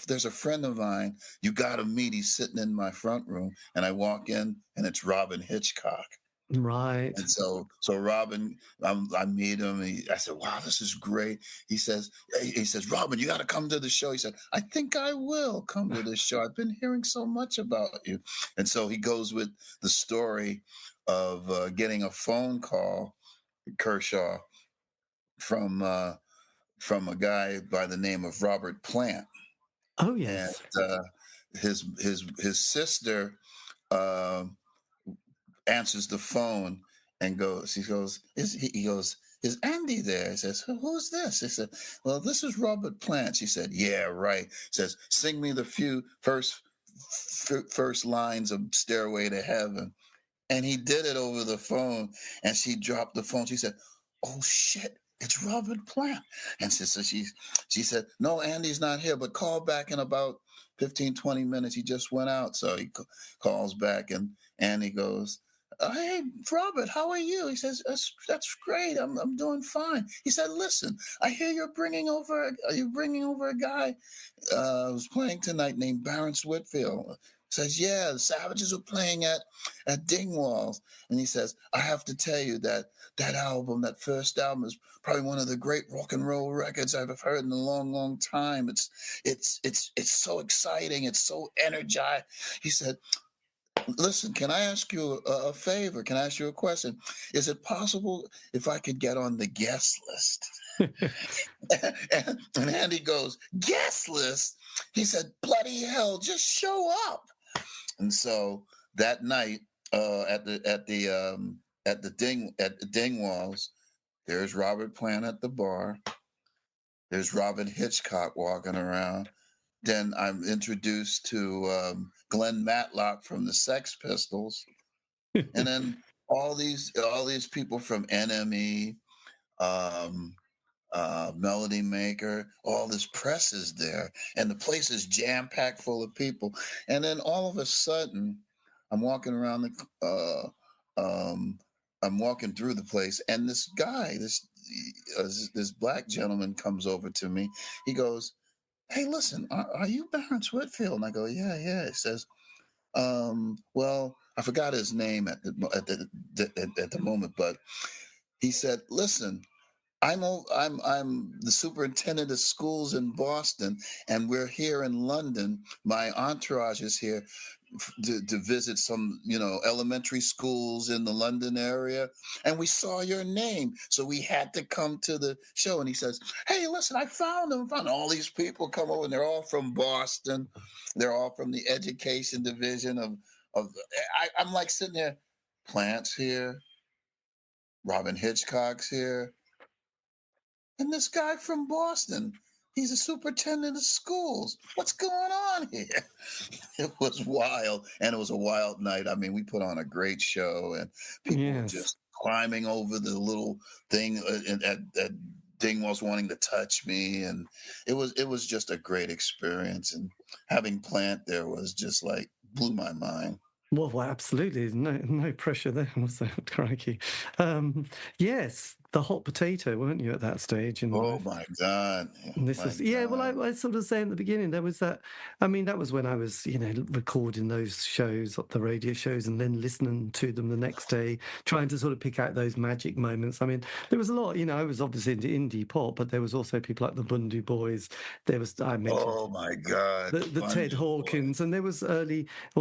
there's a friend of mine you got to meet. He's sitting in my front room." And I walk in, and it's Robin Hitchcock. Right. And so Robin, I meet him. I said, "Wow, this is great." He says, "Robin, you got to come to the show." He said, "I think I will come to this show. I've been hearing so much about you." And so he goes with the story of getting a phone call, Kershaw, from from a guy by the name of Robert Plant, Oh and yes. his sister. Uh, Answers the phone and goes, he goes, "Is Andy there?" He says, "Who's this?" He said, "Well, this is Robert Plant." She said, "Yeah, right." He says, "Sing me the first lines of Stairway to Heaven." And he did it over the phone, and she dropped the phone. She said, "Oh shit, it's Robert Plant." And she said, "No, Andy's not here, but call back in about 15, 20 minutes. He just went out." So he calls back, and Andy goes, "Hey, Robert, how are you?" He says, "That's great. I'm doing fine." He said, "Listen, I hear you're bringing over a guy who's playing tonight named Barrence Whitfield." Says, "Yeah, the Savages are playing at Dingwalls." And he says, "I have to tell you that first album, is probably one of the great rock and roll records I've heard in a long time. It's so exciting. It's so energized." He said, "Listen, can I ask you a favor? Can I ask you a question? Is it possible if I could get on the guest list?" And Andy goes, "Guest list?" He said, "Bloody hell, just show up." And so that night, at the Dingwalls, there's Robert Plant at the bar. There's Robin Hitchcock walking around. Then I'm introduced to Glenn Matlock from the Sex Pistols, and then all these people from NME, um, Melody Maker, all this press is there, and the place is jam packed full of people. And then all of a sudden, I'm walking around I'm walking through the place, and this guy, this black gentleman comes over to me. He goes, "Hey, listen, are you Barrence Whitfield?" And I go, "Yeah, yeah." He says, "Well, I forgot his name at the moment, but he said, listen." I'm the superintendent of schools in Boston, and we're here in London. My entourage is here to visit some, elementary schools in the London area, and we saw your name, so we had to come to the show. And he says, "Hey, listen, I found him. Found all these people come over, and they're all from Boston. They're all from the education division of." I'm like sitting there, Plant's here, Robin Hitchcock's here. And this guy from Boston, he's a superintendent of schools. What's going on here? It was wild. And it was a wild night. I mean, we put on a great show, and people were Yes. just climbing over the little thing that Ding was wanting to touch me. And it was just a great experience. And having Plant there was just like blew my mind. Well, absolutely. No pressure there, was there? Crikey. Yes, the hot potato, weren't you, at that stage in Oh life? my God. And this My was, yeah, well, God. I sort of say in the beginning, there was that, I mean, that was when I was, recording those shows, the radio shows, and then listening to them the next day, trying to sort of pick out those magic moments. I mean, there was a lot, I was obviously into indie pop, but there was also people like the Bundu Boys. There was, I mentioned Oh my God. the Ted Bundy boy. Hawkins, and there was all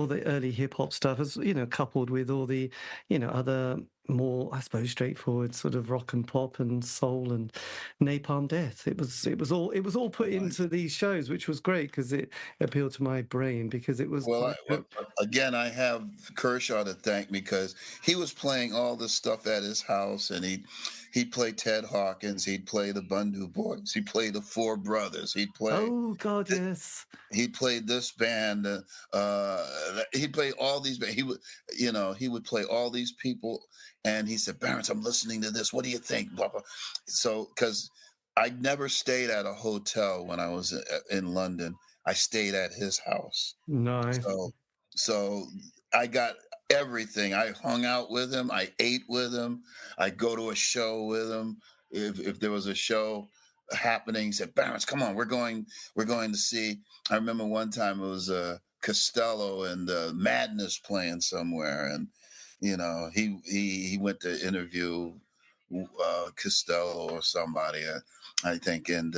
the early hip hop stuff, as coupled with all the other more, I suppose, straightforward sort of rock and pop and soul and Napalm Death. It was all put Oh my into these shows, which was great because it appealed to my brain because it was Well, quite. again, I have Kershaw to thank because he was playing all this stuff at his house, and he'd play Ted Hawkins, he'd play the Bundu Boys, he'd play the Four Brothers, Oh God, yes. he played this band, he'd play all these. He would play all these people, and he said, "Barrence, I'm listening to this. What do you think?" Blah blah. So, because I never stayed at a hotel when I was in London, I stayed at his house. Nice. So I got everything. I hung out with him. I ate with him. I go to a show with him. If there was a show happening, he said, "Barrence, come on, we're going to see." I remember one time it was Costello and Madness playing somewhere, and he went to interview Costello or somebody, I think, and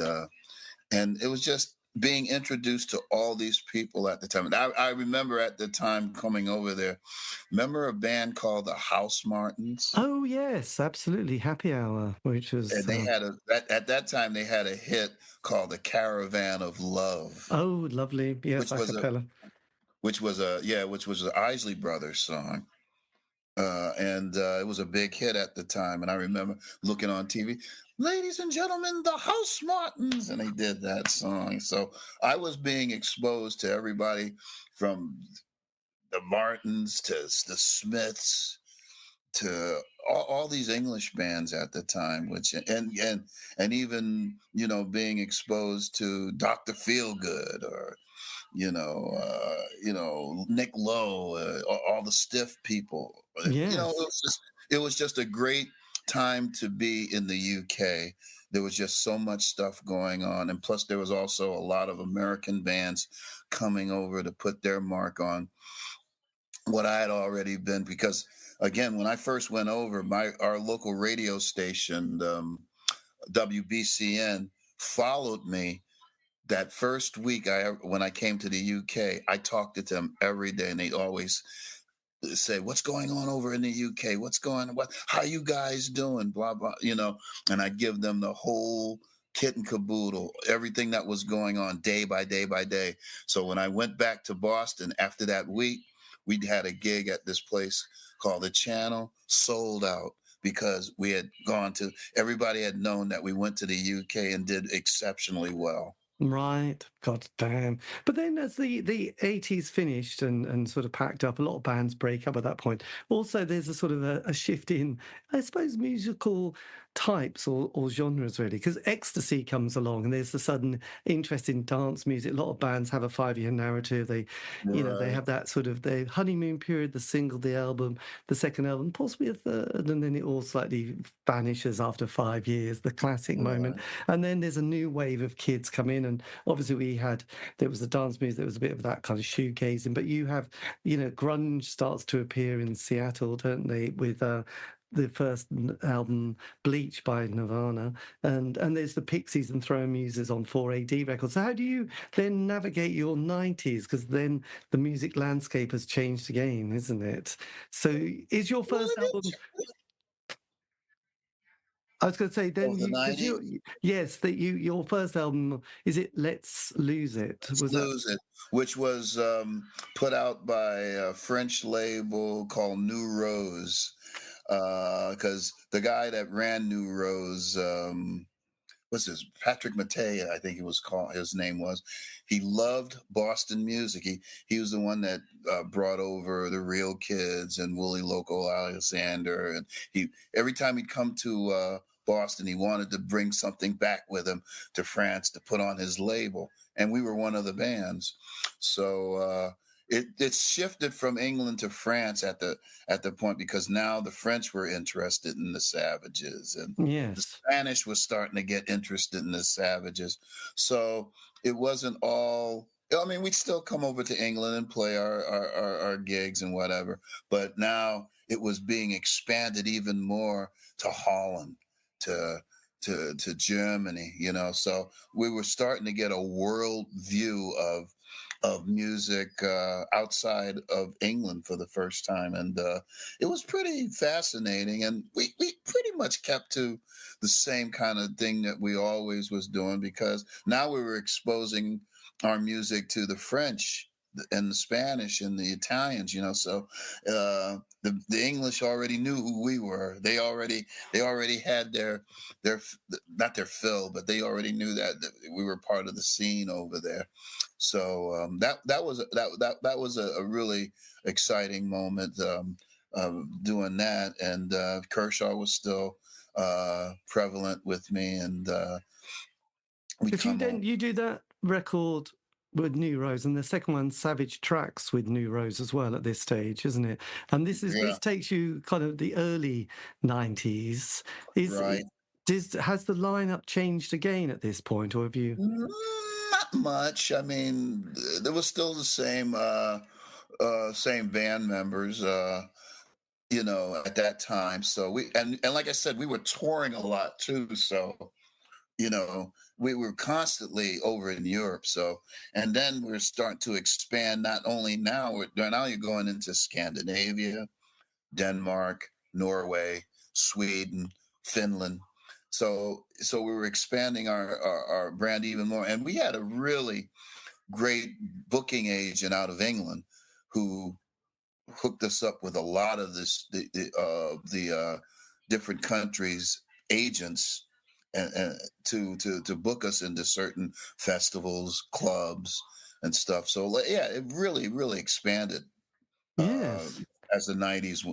it was just being introduced to all these people at the time. And I remember at the time coming over there. Remember a band called the House Martins? Oh yes, absolutely. Happy Hour, which was. And they had at that time they had a hit called "The Caravan of Love," Oh, lovely. Yes, which a was a cappella. which was an Isley Brothers song. And it was a big hit at the time. And I remember looking on TV, "Ladies and gentlemen, the House Martins," and they did that song. So I was being exposed to everybody from the Martins to the Smiths to all these English bands at the time, which and even being exposed to Dr. Feelgood or Nick Lowe, all the Stiff people. Yes. It was just a great time to be in the UK. There was just so much stuff going on, and plus there was also a lot of American bands coming over to put their mark on what I had already been. Because again, when I first went over, our local radio station, WBCN, followed me that first week when I came to the UK. I talked to them every day, and they always say, "What's going on over in the UK? What's going on? How you guys doing?" Blah blah, and I give them the whole kit and caboodle, everything that was going on day by day by day. So when I went back to Boston after that week, we had a gig at this place called the Channel, sold out because we had gone to. Everybody had known that we went to the UK and did exceptionally well. Right, god damn. But then as the 80s finished and sort of packed up, a lot of bands break up at that point. Also, there's a sort of a shift in, I suppose, musical types or genres, really, because ecstasy comes along and there's the sudden interest in dance music. A lot of bands have a 5-year narrative. They Right. have that sort of the honeymoon period, the single, the album, the second album, possibly a third, and then it all slightly vanishes after 5 years, the classic moment. Right. And then there's a new wave of kids come in, and obviously there was the dance music, there was a bit of that kind of shoegazing, but you have, grunge starts to appear in Seattle, don't they, with the first album Bleach by Nirvana, and there's the Pixies and Throwing Muses on 4AD records. So how do you then navigate your 90s? Because then the music landscape has changed again, isn't it? So is your Well, first it album, is. I was going to say, then Of the you, because 90s. yes, that your first album, is it Let's Lose It? Let's Was that? Lose It, which was put out by a French label called New Rose, because the guy that ran New Rose, what's his Patrick Mattea, I think he was called. His name was. He loved Boston music. He was the one that brought over the Real Kids and Willie Loco Alexander, and he every time he'd come to Boston, he wanted to bring something back with him to France to put on his label, and we were one of the bands. So it shifted from England to France at the point because now the French were interested in the Savages and the Yes. Spanish was starting to get interested in the Savages. So it wasn't all. I mean, we'd still come over to England and play our gigs and whatever, but now it was being expanded even more to Holland, to to Germany, you know. So we were starting to get a world view of music outside of England for the first time, and it was pretty fascinating. And we pretty much kept to the same kind of thing that we always was doing because now we were exposing our music to the French and the Spanish and the Italians, you know. So the English already knew who we were. They already had their not their fill, but they already knew that we were part of the scene over there. So that was a really exciting moment doing that, and Kershaw was still prevalent with me, and we Because come on. you do that record with New Rose, and the second one, Savage Tracks, with New Rose as well at this stage, isn't it? And Yeah, this takes you kind of the early 90s. Is right. has the lineup changed again at this point, or have you? Not much. I mean, there was still the same band members. You know, at that time. So and like I said, we were touring a lot too. So you know, we were constantly over in Europe. So, and then we're starting to expand. Not only now, now you're going into Scandinavia, Denmark, Norway, Sweden, Finland. So we were expanding our brand even more, and we had a really great booking agent out of England who hooked us up with a lot of the different countries agents and to book us into certain festivals, clubs, and stuff. So yeah, it really expanded uh, Yes. as the '90s,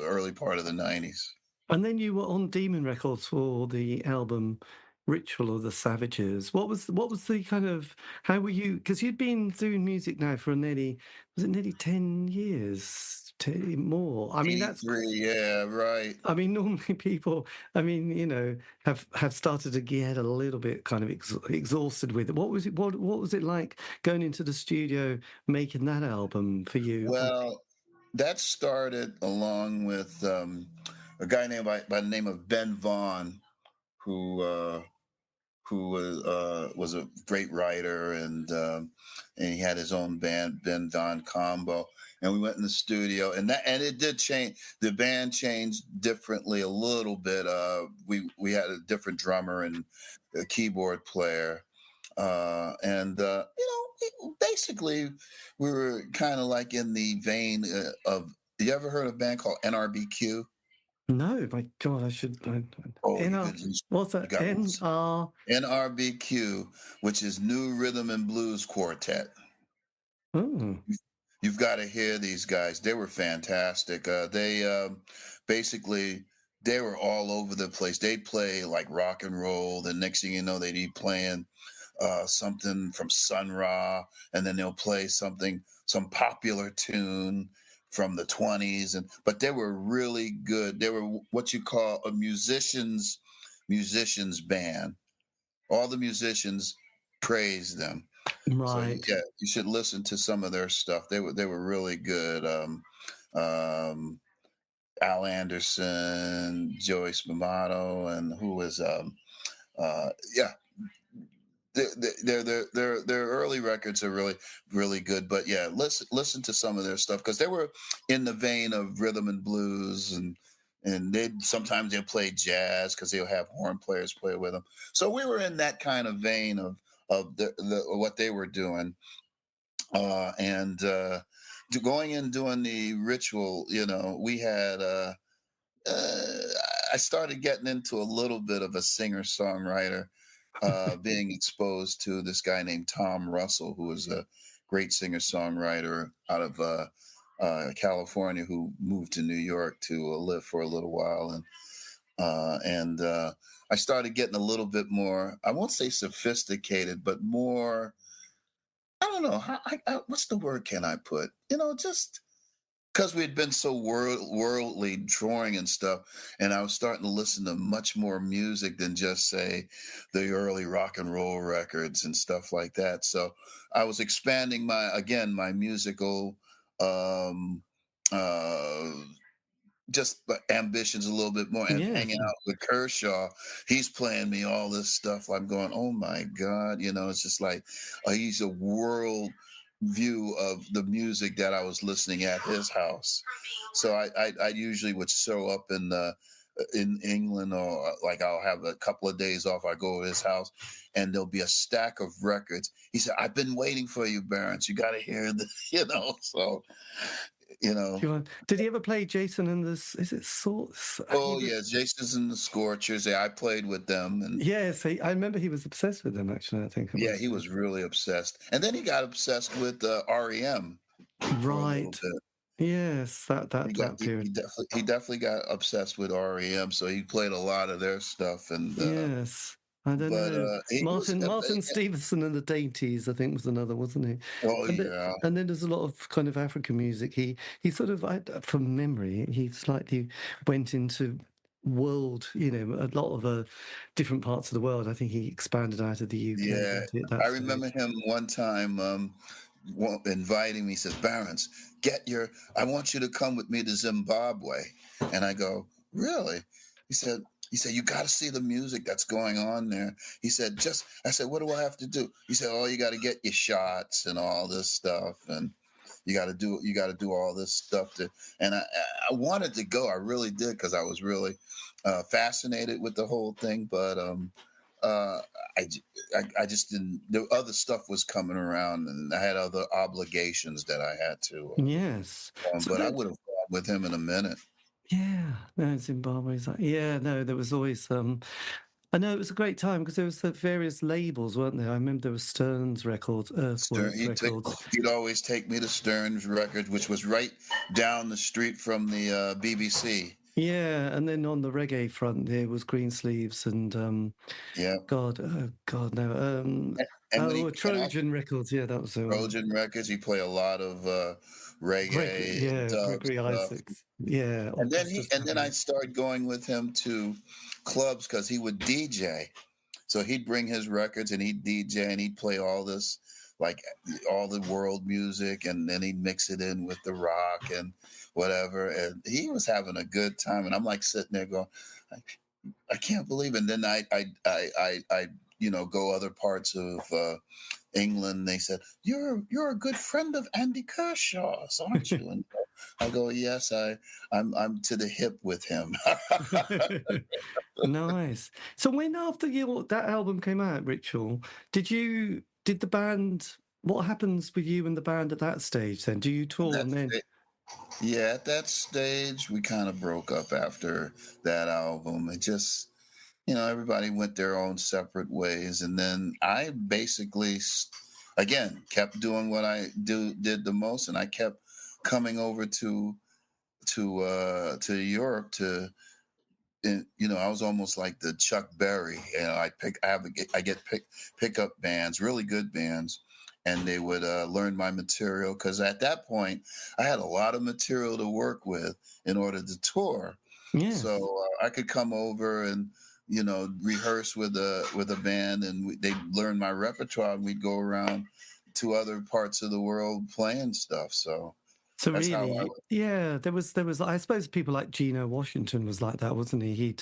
early part of the '90s. And then you were on Demon Records for the album Ritual of the Savages. What was the kind of, how were you? Because you'd been doing music now for nearly 10 years, more. I mean, that's. '83, yeah, right. I mean, normally people, I mean, have started to get a little bit kind of exhausted with it. What was it? What was it like going into the studio making that album for you? Well, that started along with a guy named by the name of Ben Vaughn, who was a great writer, and he had his own band, Ben Don Combo. And we went in the studio, and it did change. The band changed differently a little bit. We had a different drummer and a keyboard player, and basically we were kind of like in the vein of. You ever heard of a band called NRBQ? No, my God, I should. Oh, you NR, could. what's You that? got NR. NRBQ, which is New Rhythm and Blues Quartet. Oh, You've got to hear these guys. They were fantastic. They basically they were all over the place. They'd play like rock and roll. The next thing you know, they'd be playing something from Sun Ra, and then they'll play some popular tune from the 20s. And but they were really good. They were what you call a musicians band. All the musicians praised them. So right. yeah, you should listen to some of their stuff. They were really good. Um, Al Anderson, Joyce Mamato, and who was yeah. Their early records are really good, but yeah, listen to some of their stuff because they were in the vein of rhythm and blues, and they sometimes they'll play jazz because they'll have horn players play with them. So we were in that kind of vein of the what they were doing and going and doing the ritual, we had uh, I started getting into a little bit of a singer songwriter, being exposed to this guy named Tom Russell, who was a great singer songwriter out of California, who moved to New York to live for a little while, and I started getting a little bit more, I won't say sophisticated, but more, I don't know. What's the word can I put? Just because we had been so worldly drawing and stuff, and I was starting to listen to much more music than just say the early rock and roll records and stuff like that. So I was expanding my musical um, uh, just ambitions a little bit more, and Yes. hanging out with Kershaw. He's playing me all this stuff. I'm going, oh my God, it's just like he's a world view of the music that I was listening at his house. So I usually would show up in England, or like I'll have a couple of days off. I go to his house, and there'll be a stack of records. He said, "I've been waiting for you, Barrence. You got to hear the," So you know. Did he ever play Jason and the? Is it Sorts? He Oh was. yeah, Jason's and the Scorchers. Yeah, I played with them, and Yes, I remember he was obsessed with them. Actually, I think it yeah, was. he was really obsessed. And then he got obsessed with R.E.M. for a little Right. bit. Yes, that period. He definitely got obsessed with REM, so he played a lot of their stuff. And Yes. I don't but know. he was Martin Stevenson and the Dainties, I think, was another, wasn't he? oh And then, yeah, and then there's a lot of kind of African music. He sort of, from memory, he slightly went into world, a lot of different parts of the world. I think he expanded out of the UK, yeah. didn't he, at I that stage? remember him one time inviting me. He says, "Barrence, I want you to come with me to Zimbabwe." And I go, "Really?" He said. He said, "You got to see the music that's going on there." He said, I said, "What do I have to do?" He said, "Oh, you got to get your shots and all this stuff, and you got to do all this stuff." And I wanted to go. I really did, because I was really fascinated with the whole thing. But uh, I just didn't. The other stuff was coming around, and I had other obligations that I had to. Yes. So But I would have gone with him in a minute. yeah, no, Zimbabwe's like, yeah, no, there was always I know it was a great time because there was the various labels, weren't there? I remember there was Stearns Records, Stern, Earthworks Records. he'd always take me to Stern's Records, which was right down the street from the BBC. Yeah, and then on the reggae front there was Greensleeves and Yeah, God no, and when he and also Trojan Records. Yeah, that was the one. Trojan Records, he play a lot of reggae, dub Gregory stuff. Isaacs. Yeah, Augustus And then I Pablo. started going with him to clubs because he would DJ. So he'd bring his records and he'd DJ and he'd play all this, like all the world music, and then he'd mix it in with the rock and whatever. And he was having a good time. And I'm like sitting there going, I, I can't believe it. And then I go other parts of England. They said, you're a good friend of Andy Kershaw's, aren't you? And I go, yes, I'm to the hip with him. Nice. So when after that album came out, Ritual, did the band? What happens with you and the band at that stage? Then do you And tour and that's then? it. Yeah, at that stage, we kind of broke up after that album. It just, everybody went their own separate ways. And then I basically, again, kept doing what I did the most. And I kept coming over to Europe to, I was almost like the Chuck Berry. I get pick up bands, really good bands, and they would learn my material because at that point I had a lot of material to work with in order to tour. So Yes. I could come over and rehearse with a band, and they learn my repertoire, and we'd go around to other parts of the world playing stuff. So So that's how I. really, yeah, there was. I suppose people like Geno Washington was like that, wasn't he?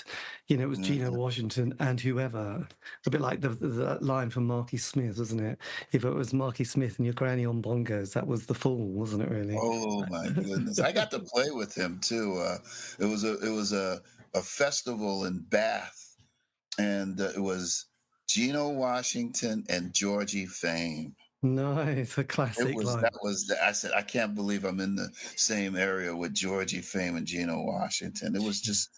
It was Geno Mhm. Washington and whoever. A bit like the line from Marky Smith, wasn't it? If it was Marky Smith and your granny on bongos, that was the fool, wasn't it? Really? Oh my goodness! I got to play with him too. It was a festival in Bath, and it was Geno Washington and Georgie Fame. Nice, a It classic was line. that was the, I said I can't believe I'm in the same area with Georgie Fame and Geno Washington. It was just,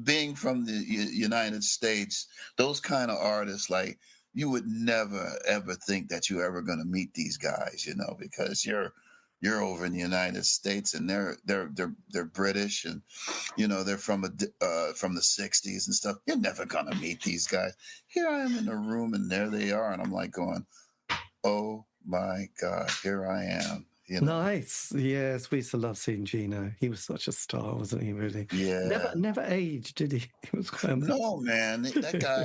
being from the United States, those kind of artists, like, you would never ever think that you're ever going to meet these guys, because you're over in the United States, and they're British, and they're from the '60s and stuff. You're never gonna meet these guys. Here I am in the room, and there they are, and I'm like going, oh my God, here I am. Nice. Yes, we used to love seeing Gino. He was such a star, wasn't he? Really, never Yeah. never aged, did he? He was quite No, man, that guy.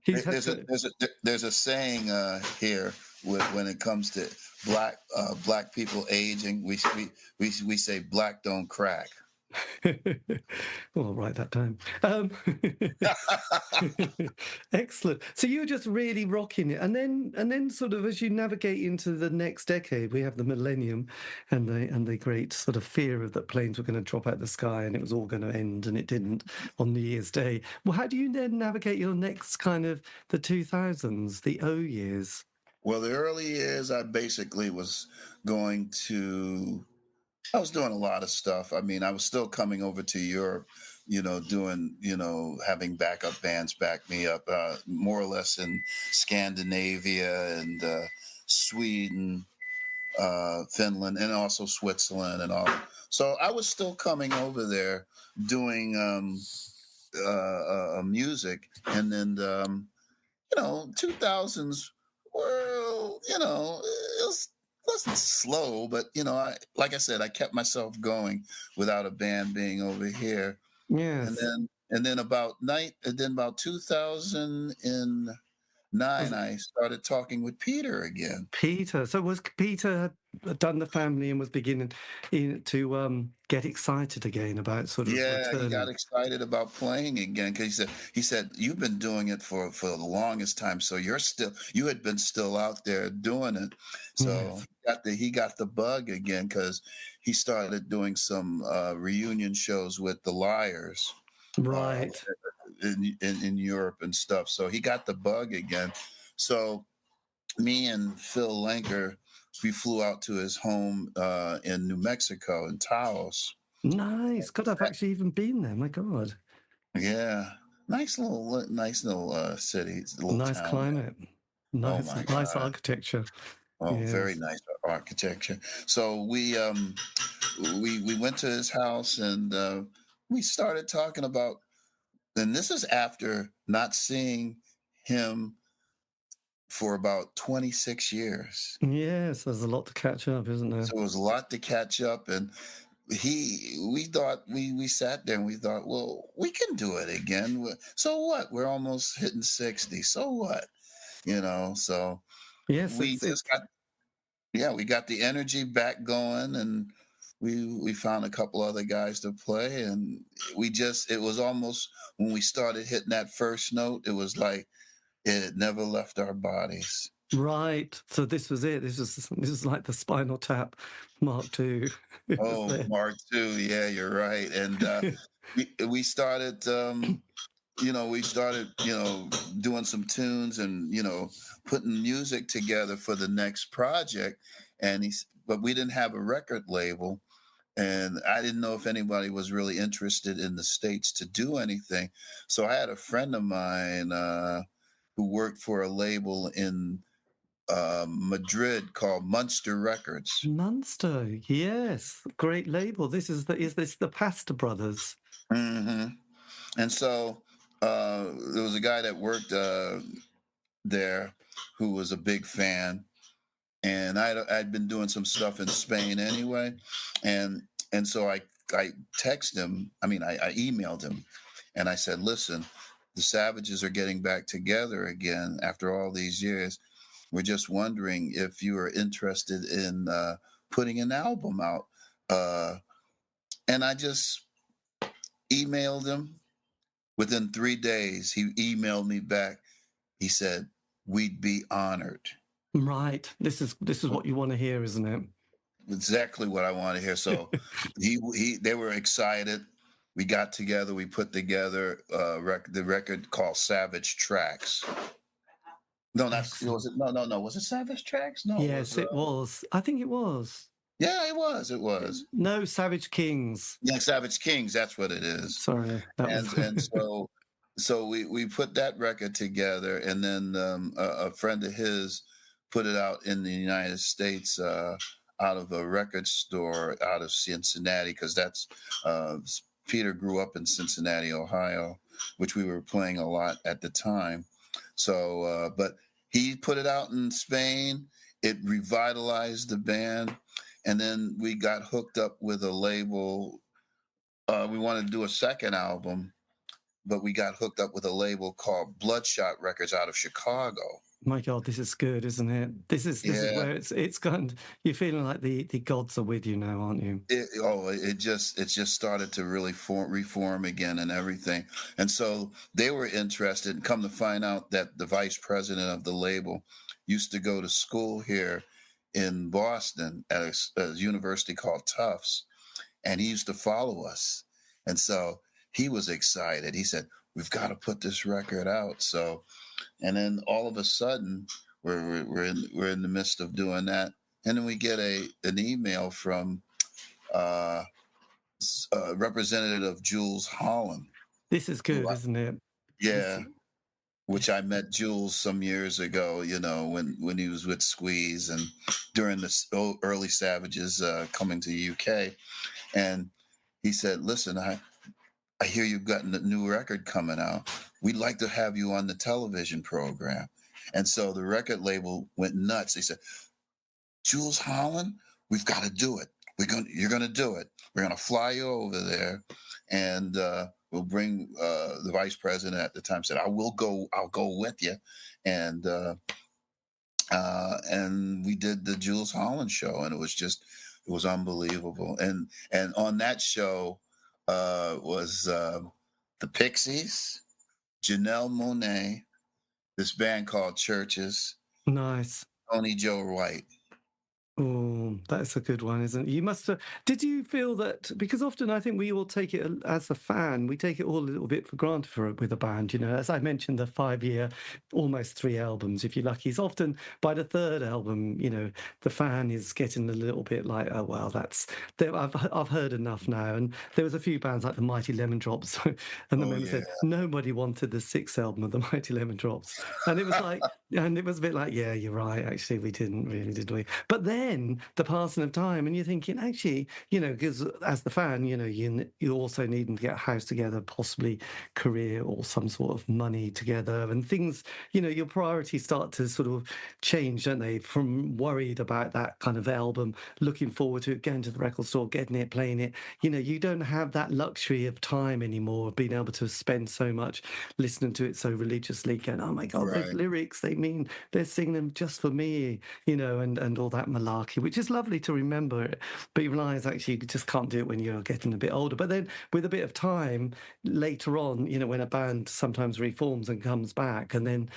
He's had There's a to. there's a saying here when it comes to black people aging. We say black don't crack. Well, I'll write that down. Excellent. So you were just really rocking it, and then sort of as you navigate into the next decade, we have the millennium, and the great sort of fear of that planes were going to drop out the sky and it was all going to end, and it didn't on New Year's Day. Well, how do you then navigate your next kind of the 2000s, the O years? Well, the early years, I basically was going to. I was doing a lot of stuff. I mean, I was still coming over to Europe, doing, having backup bands back me up, more or less in Scandinavia and Sweden, Finland, and also Switzerland and all. So I was still coming over there doing music. And then, 2000s, well, it wasn't slow, but like I said, I kept myself going without a band being over here. And Yes. then about 2009, Was it I started talking with Peter again. Peter? So was Peter had done the family and was beginning to get excited again about sort of Yeah, he got returning? excited about playing again because he said you've been doing it for the longest time, so you had been still out there doing it. So Yes. he got the bug again because he started doing some reunion shows with the Liars uh, Right. in Europe and stuff. So he got the bug again. So me and Phil Lenker, we flew out to his home in New Mexico in Taos. Nice. God, I've actually even been there. My God. Yeah, nice little city, little Nice town there. climate. Oh Nice, my nice God! architecture. Oh, very Yes. nice architecture. So we went to his house, and we started talking about. And this is after not seeing him for about 26 years. Yes, there's a lot to catch up, isn't there? So it was a lot to catch up, and we thought we sat there and we thought, well, we can do it again. So what? We're almost hitting 60. So what? So Yes, we it's just got, yeah, we got the energy back going, and we found a couple other guys to play, and it was almost when we started hitting that first note, it was like it had never left our bodies. right. So this was it. This was like the Spinal Tap Mark II. It was Oh, there. Mark II, yeah, you're right. And we started doing some tunes, and putting music together for the next project. But we didn't have a record label, and I didn't know if anybody was really interested in the States to do anything. So I had a friend of mine who worked for a label in Madrid called Munster Records. Munster, yes, great label. Is this the Pasta Brothers? Hmm. And so there was a guy that worked there who was a big fan, and I'd been doing some stuff in Spain anyway, and so I texted him. I emailed him, and I said, "Listen, the Savages are getting back together again after all these years. We're just wondering if you are interested in putting an album out." And I just emailed him. Within 3 days, he emailed me back. He said, "We'd be honored." Right. This is what you want to hear, isn't it? Exactly what I want to hear. So they were excited. We got together. We put together the record called Savage Tracks. No, not was it? No. Was it Savage Tracks? No, yes, it was. I think it was. Yeah, it was. It was. No, Savage Kings. Yeah, Savage Kings. That's what it is. Sorry, that and was. and so we put that record together, and then a friend of his put it out in the United States out of a record store out of Cincinnati, because that's Peter grew up in Cincinnati, Ohio, which we were playing a lot at the time. So, but he put it out in Spain. It revitalized the band, and then we got hooked up with a label. We wanted to do a second album, but we got hooked up with a label called Bloodshot Records out of Chicago. My God, this is good, isn't it? This is where it's gone. You're feeling like the gods are with you now, aren't you? It just started to really reform again and everything. And so they were interested, and come to find out that the vice president of the label used to go to school here in Boston at a university called Tufts, and he used to follow us. And so he was excited. He said, "We've got to put this record out." So, and then all of a sudden, we're in the midst of doing that, and then we get an email from Representative Jules Holland. This is good, isn't it? Yeah. Which I met Jules some years ago, when he was with Squeeze and during the early Savages coming to the UK. And he said, "Listen, I hear you've gotten a new record coming out. We'd like to have you on the television program." And so the record label went nuts. They said, "Jules Holland, we've got to do it. You're going to do it. We're going to fly you over there, and we'll bring." The vice president at the time said, I'll go with you," and we did the Jules Holland show, and it was unbelievable. And on that show was the Pixies, Janelle Monáe, this band called Churches, Nice. Tony Joe White. Oh, that's a good one, isn't it? You must have. Did you feel that? Because often I think we all take it as a fan, we take it all a little bit for granted with a band. As I mentioned, the 5-year, almost 3 albums, if you're lucky. It's often by the 3rd album, the fan is getting a little bit like, oh well, I've heard enough now. And there was a few bands like the Mighty Lemon Drops, and the member said nobody wanted the 6th album of the Mighty Lemon Drops, and it was like, and it was a bit like, yeah, you're right. Actually, we didn't really, did we? But then the passing of time, and you're thinking, actually, because as the fan, you also need to get a house together, possibly career or some sort of money together, and things, your priorities start to sort of change, don't they? From worried about that kind of album, looking forward to it, going to the record store, getting it, playing it. You don't have that luxury of time anymore, being able to spend so much listening to it so religiously, going, oh my God, those lyrics, they're singing them just for me, and all that malarkey, which is lovely to remember it, but you realise actually you just can't do it when you're getting a bit older. But then with a bit of time later on, when a band sometimes reforms and comes back, and then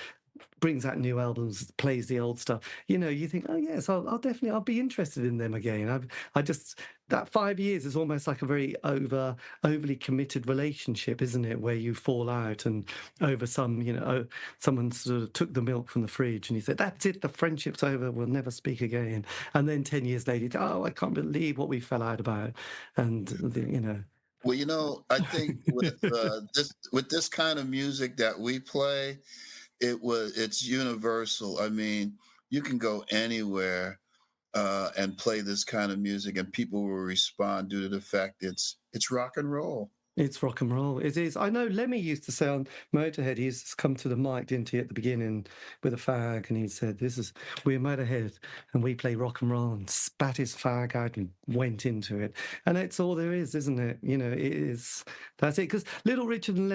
brings out new albums, plays the old stuff, you know, you think, oh yes, I'll definitely, I'll be interested in them again. I just, that 5 years is almost like a very overly committed relationship, isn't it? Where you fall out and over some, you know, someone sort of took the milk from the fridge and you said, that's it, the friendship's over, we'll never speak again. And then 10 years later, oh, I can't believe what we fell out about. And, you know. Well, you know, I think with this kind of music that we play, it's universal. I mean, you can go anywhere and play this kind of music, and people will respond due to the fact it's rock and roll. It's rock and roll. It is. I know Lemmy used to say on Motorhead, he used to come to the mic, didn't he, at the beginning with a fag, and he said, we're Motorhead, and we play rock and roll, and spat his fag out and went into it. And that's all there is, isn't it? You know, it is. That's it. Because Little Richard and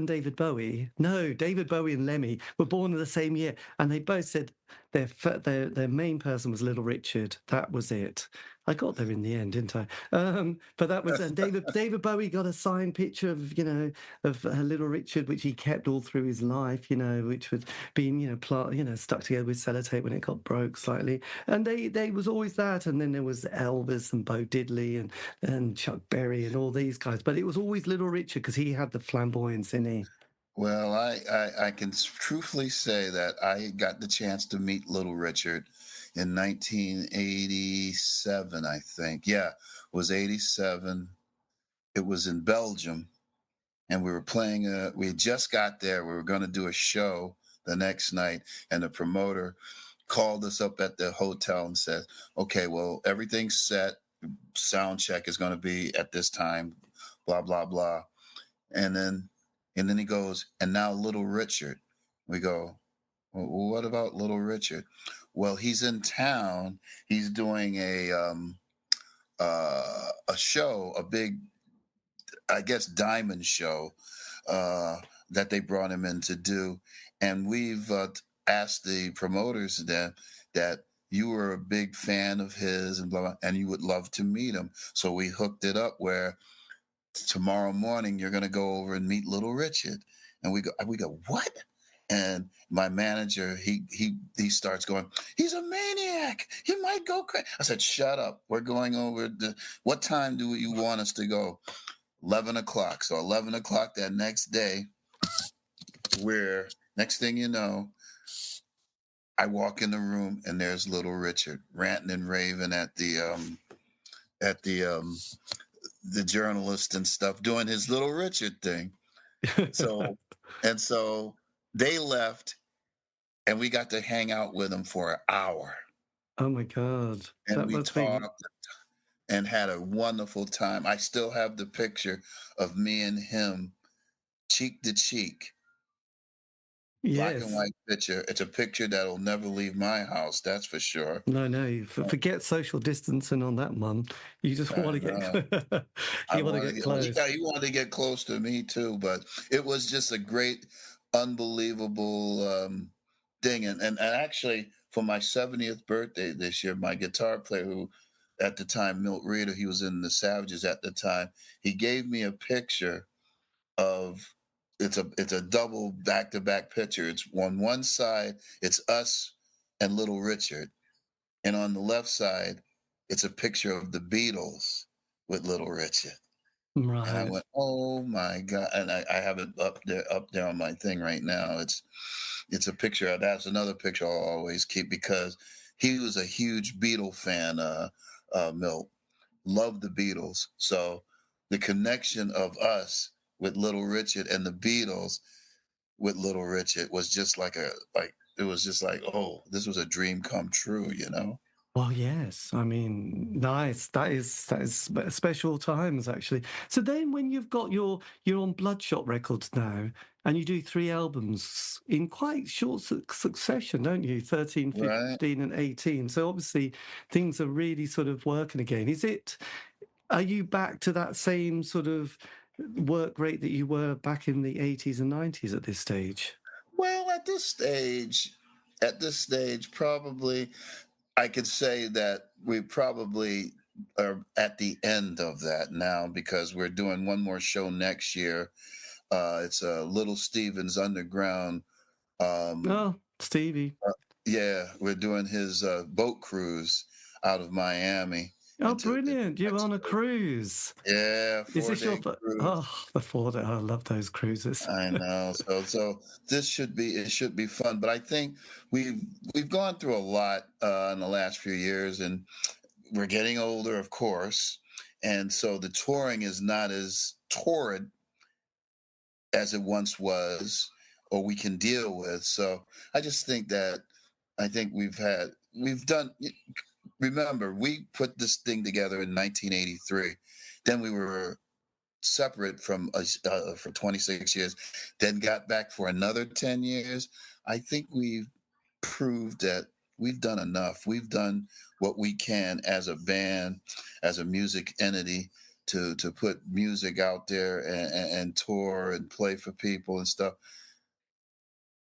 David Bowie, no, David Bowie and Lemmy were born in the same year, and they both said their main person was Little Richard. That was it. I got there in the end, didn't I? But that was, and David Bowie got a signed picture of, you know, of Little Richard, which he kept all through his life, you know, which was being, you know, stuck together with sellotape when it got broke slightly. And they was always that. And then there was Elvis and Bo Diddley and Chuck Berry and all these guys. But it was always Little Richard because he had the flamboyance in he. Well, I can truthfully say that I got the chance to meet Little Richard in 1987, I think. Yeah, it was 87. It was in Belgium, and we were playing. We had just got there. We were going to do a show the next night, and the promoter called us up at the hotel and said, "Okay, well, everything's set. Sound check is going to be at this time. Blah blah blah." And then he goes, "And now Little Richard." We go, well, "What about Little Richard?" "Well, he's in town. He's doing a show, a big, I guess, diamond show uh, that they brought him in to do, and we've asked the promoters that you were a big fan of his and blah blah, and you would love to meet him. So we hooked it up where tomorrow morning you're going to go over and meet Little Richard." And we go, "What?" And my manager, he starts going, "He's a maniac. He might go crazy." I said, "Shut up. We're going over. What time do you want us to go?" 11 o'clock. So 11 o'clock that next day, next thing you know, I walk in the room and there's Little Richard ranting and raving at the journalist and stuff, doing his Little Richard thing. So and so they left, and we got to hang out with him for an hour, Oh my God. and That we must be. talked and had a wonderful time. I still have the picture of me and him cheek to cheek. Black and Yes. white picture. It's a picture that'll never leave my house, that's for sure. No, forget social distancing on that one. You just I want to know. get, I you want to want to get get. Well, close. yeah, he wanted to get close to me too, but it was just a great, unbelievable thing. And actually, for my 70th birthday this year, my guitar player, who at the time, Milt Reeder, he was in the Savages at the time, he gave me a picture of it's a double back-to-back picture. It's on one side, it's us and Little Richard, and on the left side, it's a picture of the Beatles with Little Richard. And I Right. went, "Oh my God!" And I have it up there on my thing right now. It's a picture. That's another picture I'll always keep because he was a huge Beatle fan. Milt loved the Beatles, so the connection of us with Little Richard and the Beatles with Little Richard was just like it was just like, oh, this was a dream come true, you know? Well, yes. I mean, nice. That is special times actually. So then, when you're on Bloodshot Records now, and you do 3 albums in quite short succession, don't you? 13, Right. 15, and 18. So obviously, things are really sort of working again. Are you back to that same sort of work rate that you were back in the 80s and 90s at this stage? Well, at this stage, probably I could say that we probably are at the end of that now because we're doing one more show next year It's a Little Stevens Underground. Oh, Stevie. Yeah, we're doing his boat cruise out of Miami. Oh, Into brilliant. You're on a Mexico. cruise. Yeah, Is this your 4-day cruise. the 4 day? I love those cruises. I know. So this should be fun. But I think we've we've gone through a lot in the last few years, and we're getting older, of course. And so the touring is not as torrid as it once was, or we can deal with. So I just think that I think we've done. Remember, we put this thing together in 1983. Then we were separate from us for 26 years, then got back for another 10 years. I think we've proved that we've done enough. We've done what we can as a band, as a music entity, to put music out there and tour and play for people and stuff.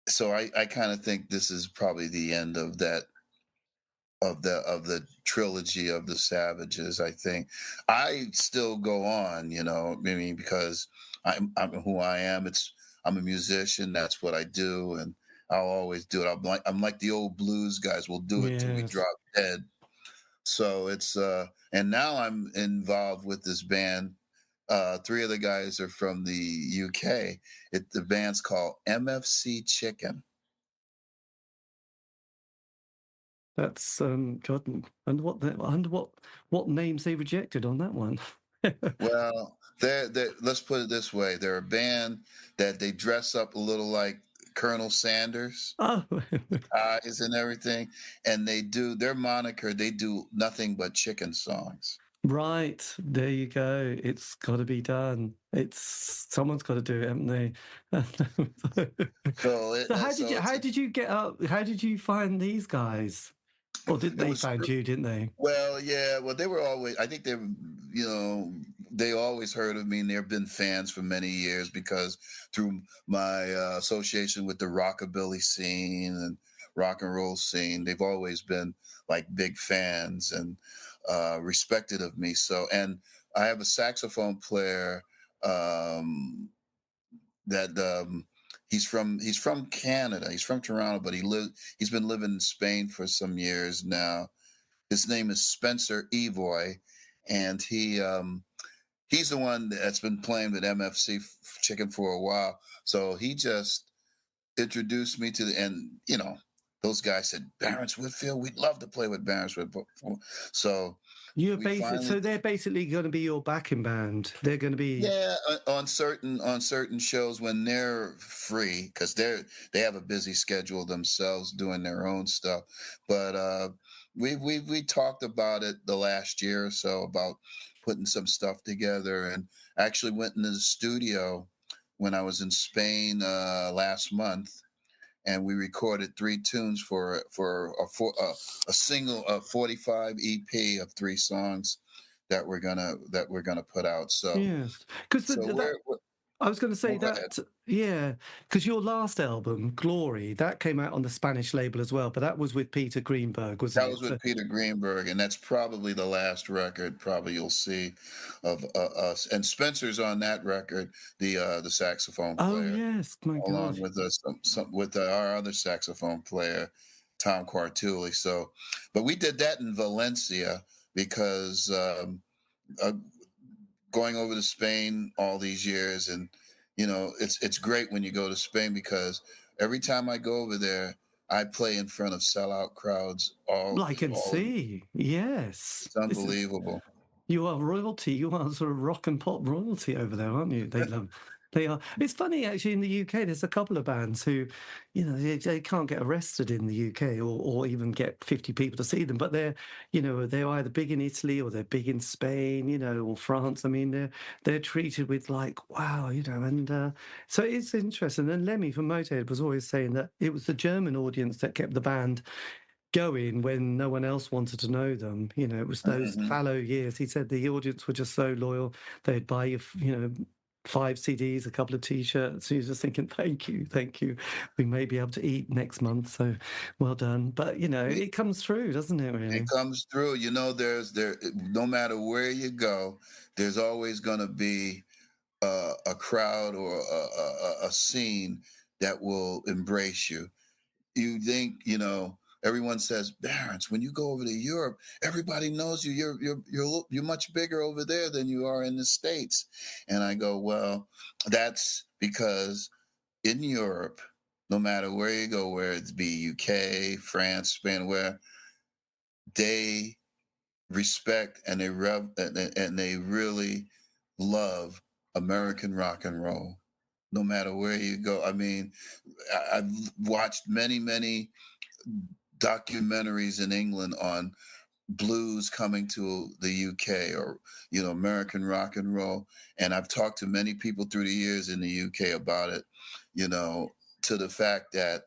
So I kind of think this is probably the end of that of the trilogy of the Savages. I think I still go on, I mean, because I'm who I am. I'm a musician. That's what I do, and I'll always do it. I'm like the old blues guys. We'll do it till we Yes. drop dead. So it's and now I'm involved with this band. Three of the guys are from the UK. The band's called MFC Chicken. That's God, and what names they rejected on that one. Well, let's put it this way: they're a band that they dress up a little like Colonel Sanders, Oh, eyes and everything, and they do their moniker. They do nothing but chicken songs. right. There you go. It's got to be done. It's someone's got to do it, haven't they? So So how did you get up? How did you find these guys? Or did it they was find you? Didn't they? well, yeah. Well, they were always. I think they always heard of me, and they've been fans for many years because through my association with the rockabilly scene and rock and roll scene, they've always been like big fans and respected of me. So, and I have a saxophone player that he's from Canada. He's from Toronto, but he's been living in Spain for some years now. His name is Spencer Evoy, and he's the one that's been playing with MFC Chicken for a while. So he just introduced me to and those guys said, Barrence Whitfield, we'd love to play with Barrence Whitfield. So we finally, So they're basically going to be your backing band. They're going to be yeah, on certain shows when they're free, because they have a busy schedule themselves doing their own stuff. But we talked about it the last year or so about putting some stuff together, and actually went into the studio when I was in Spain last month, and we recorded 3 tunes for a single 45 EP of 3 songs that we're gonna put out. So yes. Because so I was going to say well, go ahead. that, yeah, because your last album, Glory, that came out on the Spanish label as well, but that was with Peter Greenberg, wasn't That it? was So, with Peter Greenberg, and that's probably the last record probably you'll see of us. And Spencer's on that record, the saxophone oh player, yes, my along gosh. with with our other saxophone player, Tom Quartuli. So, but we did that in Valencia because uh, going over to Spain all these years, and it's great when you go to Spain because every time I go over there, I play in front of sellout crowds. I can see. Yes. It's unbelievable. You are royalty. You are sort of rock and pop royalty over there, aren't you? They are. It's funny actually. In the UK, there's a couple of bands who, they can't get arrested in the UK or even get 50 people to see them. But they're either big in Italy or they're big in Spain, or France. I mean, they're treated with like wow, and so it's interesting. And Lemmy from Motorhead was always saying that it was the German audience that kept the band going when no one else wanted to know them. It was those Hmm. fallow years. He said the audience were just so loyal. They'd buy you, 5 CDs, a couple of T-shirts. He was just thinking, thank you, thank you. We may be able to eat next month, so well done. But it comes through, doesn't it? It Really? comes through. No matter where you go, there's always going to be a crowd or a scene that will embrace you. You think, everyone says, Barrence, when you go over to Europe, everybody knows you. You're much bigger over there than you are in the States. And I go, well, that's because in Europe, no matter where you go, where it's be UK, France, Spain, where they respect and and they really love American rock and roll. No matter where you go. I mean, I've watched many documentaries in England on blues coming to the UK or American rock and roll, and I've talked to many people through the years in the UK about it, to the fact that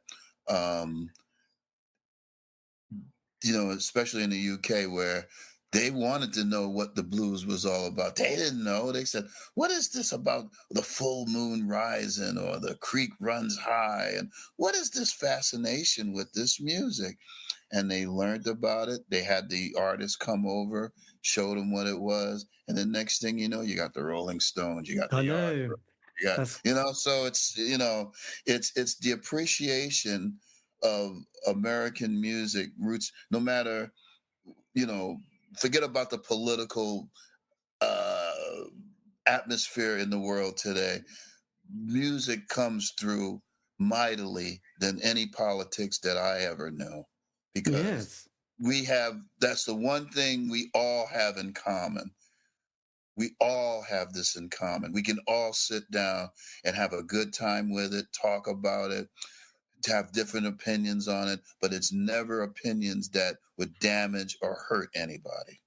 especially in the UK where they wanted to know what the blues was all about. They didn't know. They said, what is this about the full moon rising or the creek runs high? And what is this fascination with this music? And they learned about it. They had the artist come over, showed them what it was. And the next thing you know, you got the Rolling Stones, you got I the know. Yardbirds, you got, That's so it's the appreciation of American music roots, no matter, forget about the political uh, atmosphere in the world today. Music comes through mightily than any politics that I ever know, because yes. that's the one thing we all have in common. We all have this in common. We can all sit down and have a good time with it, talk about it, to have different opinions on it, but it's never opinions that would damage or hurt anybody.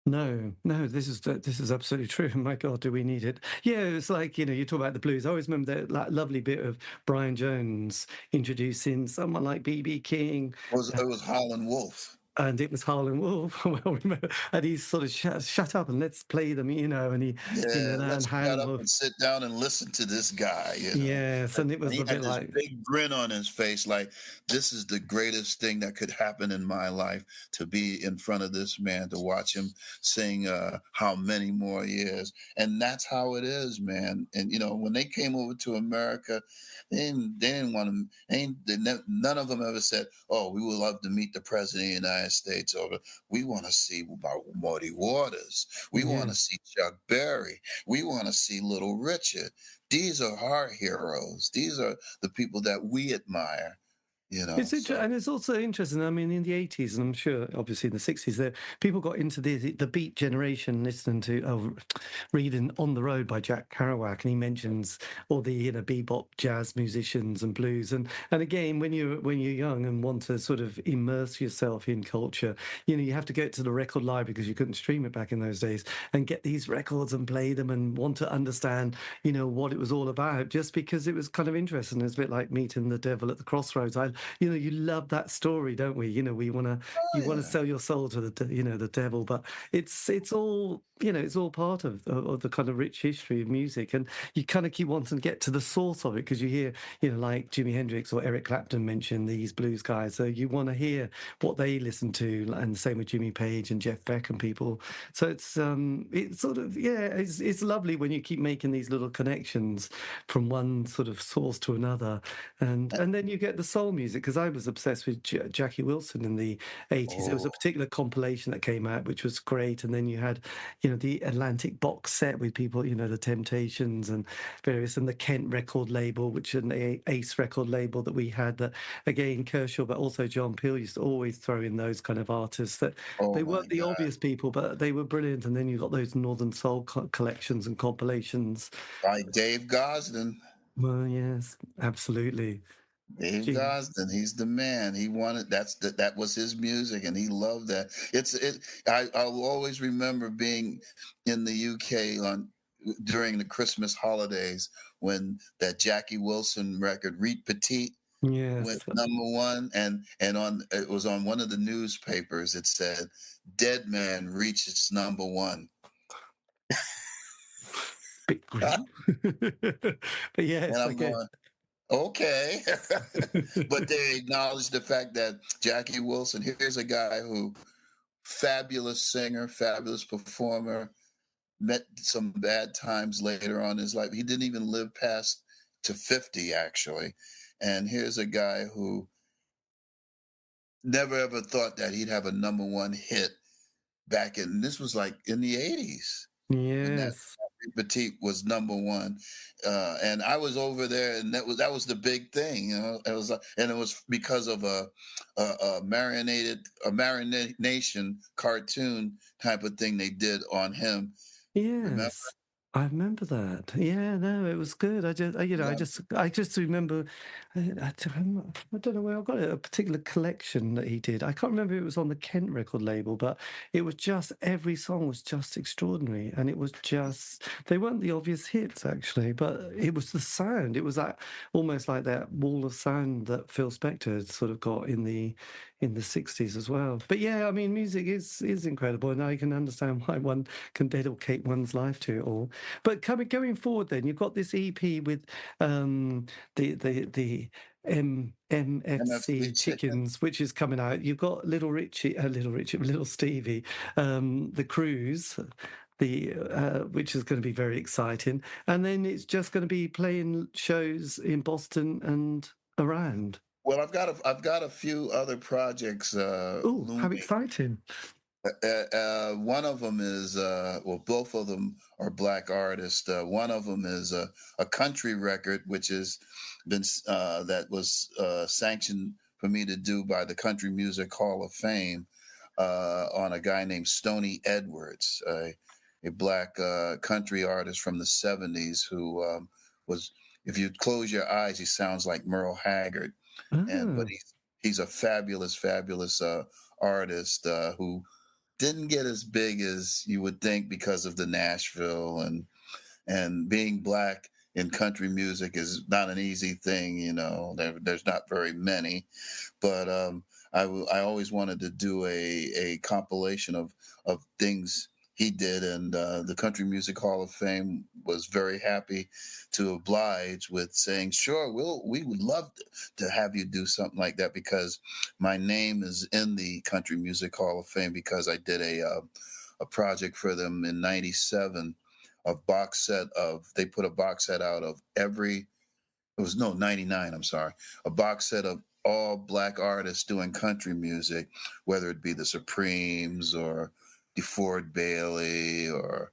No, this is absolutely true. My God, do we need it? Yeah, it's like, you talk about the blues. I always remember that lovely bit of Brian Jones introducing someone like B.B. King. It was Howlin' Wolf. And it was Harlan Wolf. Well, remember, and he's sort of shut up and let's play them, and he, Yeah, and let's shut Harlan up Wolf. and sit down and listen to this guy. Yes, And and it was he a had bit this like, big grin on his face, like, this is the greatest thing that could happen in my life, to be in front of this man, to watch him sing How Many More Years. And that's how it is, man. And, when they came over to America, they didn't want to, none of them ever said, oh, we would love to meet the president of the United States, or we want to see about Muddy Waters. We want to yes. see Chuck Berry. We want to see Little Richard. These are our heroes. These are the people that we admire. So And it's also interesting. I mean, in the 80s, and I'm sure, obviously, in the 60s, that people got into the beat generation, listening to reading "On the Road" by Jack Kerouac, and he mentions all the bebop, jazz musicians and blues. And again, when you're young and want to sort of immerse yourself in culture, you have to go to the record library because you couldn't stream it back in those days, and get these records and play them, and want to understand, what it was all about, just because it was kind of interesting. It's a bit like meeting the devil at the crossroads. You love that story, don't we? We want to, oh you want to yeah, sell your soul to the devil, but it's all, it's all part of the kind of rich history of music, and you kind of keep wanting to get to the source of it because you hear, like Jimi Hendrix or Eric Clapton mention these blues guys, so you want to hear what they listen to, and the same with Jimmy Page and Jeff Beck and people. So it's sort of, it's lovely when you keep making these little connections from one sort of source to another, and then you get the soul music, because I was obsessed with Jackie Wilson in the 80s. There was a oh particular compilation that came out which was great, and then you had the Atlantic box set with people, the Temptations and various, and the Kent record label, which is an Ace record label that we had, that again Kershaw but also John Peel used to always throw in those kind of artists that oh they my weren't the God, obvious people, but they were brilliant. And then you got those Northern Soul collections and compilations. by Dave Gosden. Well, yes, absolutely. Dave Gee. Gosden, he's the man. He wanted that was his music, and he loved that. I'll always remember being in the UK during the Christmas holidays when that Jackie Wilson record, Reet Petite, went Yes, #1, and it was on one of the newspapers. It said, "Dead Man reaches #1." bit grim. But And yes, I I'm get. going, okay. But they acknowledge the fact that Jackie Wilson, here's a guy who, fabulous singer, fabulous performer, met some bad times later on in his life. He didn't even live past to 50, actually. And here's a guy who never ever thought that he'd have a number one hit back in, this was like in the 80s when that Yes. Petite was number one, and I was over there, and that was the big thing, you know. It was, and it was because of a marination cartoon type of thing they did on him. Remember? Yes, I remember that. Yeah, no, it was good. Yeah. I just remember. I don't know where I got it. A particular collection that he did. I can't remember if it was on the Kent record label, but it was just every song was just extraordinary, and it was just they weren't the obvious hits actually, but it was the sound. It was that almost like that wall of sound that Phil Spector had sort of got in the 60s as well. But yeah, I mean, music is incredible, and I can understand why one can dedicate one's life to it all. But going forward, then you've got this EP with the MFC MFC chicken. Chickens, which is coming out. You've got Little Stevie, the Cruise. Which is going to be very exciting, and then it's just going to be playing shows in Boston and around. Well, I've got a few other projects Oh, how looming. exciting! One of them is well, both of them are black artists. One of them is a country record, which has been that was sanctioned for me to do by the Country Music Hall of Fame on a guy named Stoney Edwards, a black country artist from the '70s who was. If you close your eyes, he sounds like Merle Haggard, but Oh, he's a fabulous artist who didn't get as big as you would think because of the Nashville, and being black in country music is not an easy thing. You know, there's not very many, but I always wanted to do a compilation of things he did, and the Country Music Hall of Fame was very happy to oblige with saying, "Sure, we would love to have you do something like that," because my name is in the Country Music Hall of Fame because I did a project for them in '97 of box set of they put a box set out of every it was no 99, I'm sorry, a box set of all black artists doing country music, whether it be the Supremes or DeFord Bailey or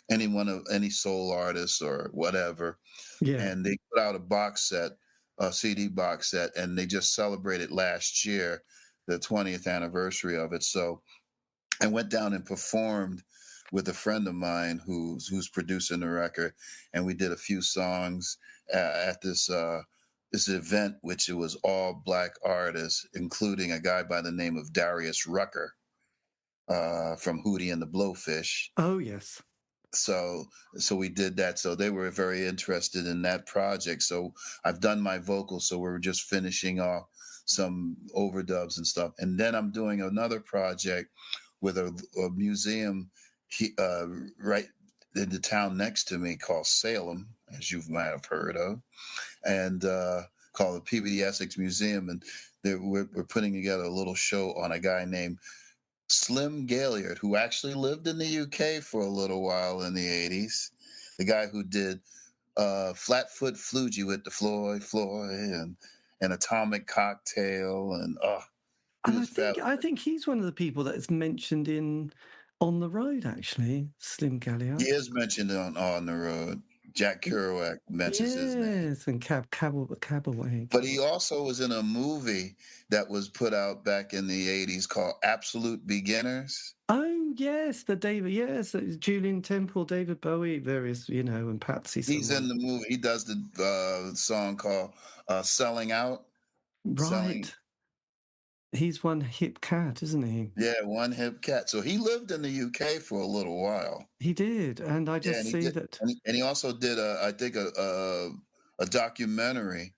any soul artists or whatever. yeah. And they put out a box set, a CD box set, and they just celebrated last year the 20th anniversary of it. So I went down and performed with a friend of mine who's producing the record, and we did a few songs at this event, which it was all black artists, including a guy by the name of Darius Rucker from Hootie and the Blowfish. Oh, yes. So so we did that. So they were very interested in that project. So I've done my vocals. So we're just finishing off some overdubs and stuff, and then I'm doing another project with a museum right in the town next to me called Salem, as you might have heard of, and called the Peabody Essex Museum. And we're putting together a little show on a guy named Slim Gaillard, who actually lived in the UK for a little while in the '80s. The guy who did Flatfoot Flugie with the Floyd, and Atomic Cocktail, and he And was fabulous. I think he's one of the people that is mentioned in On the Road, actually, Slim He Galliard. is mentioned on the road. Jack Kerouac mentions his name. Yes, and Cabaway. But he also was in a movie that was put out back in the '80s called Absolute Beginners. Oh, yes, yes, it's Julian Temple, David Bowie, various, and Patsy He's in someone. the movie. He does the song called "Selling Out." Selling, Right. He's one hip cat, isn't he? yeah, one hip cat. So he lived in the UK for a little while. He did, and I Yeah, just and he see did, that. and he also did I think a documentary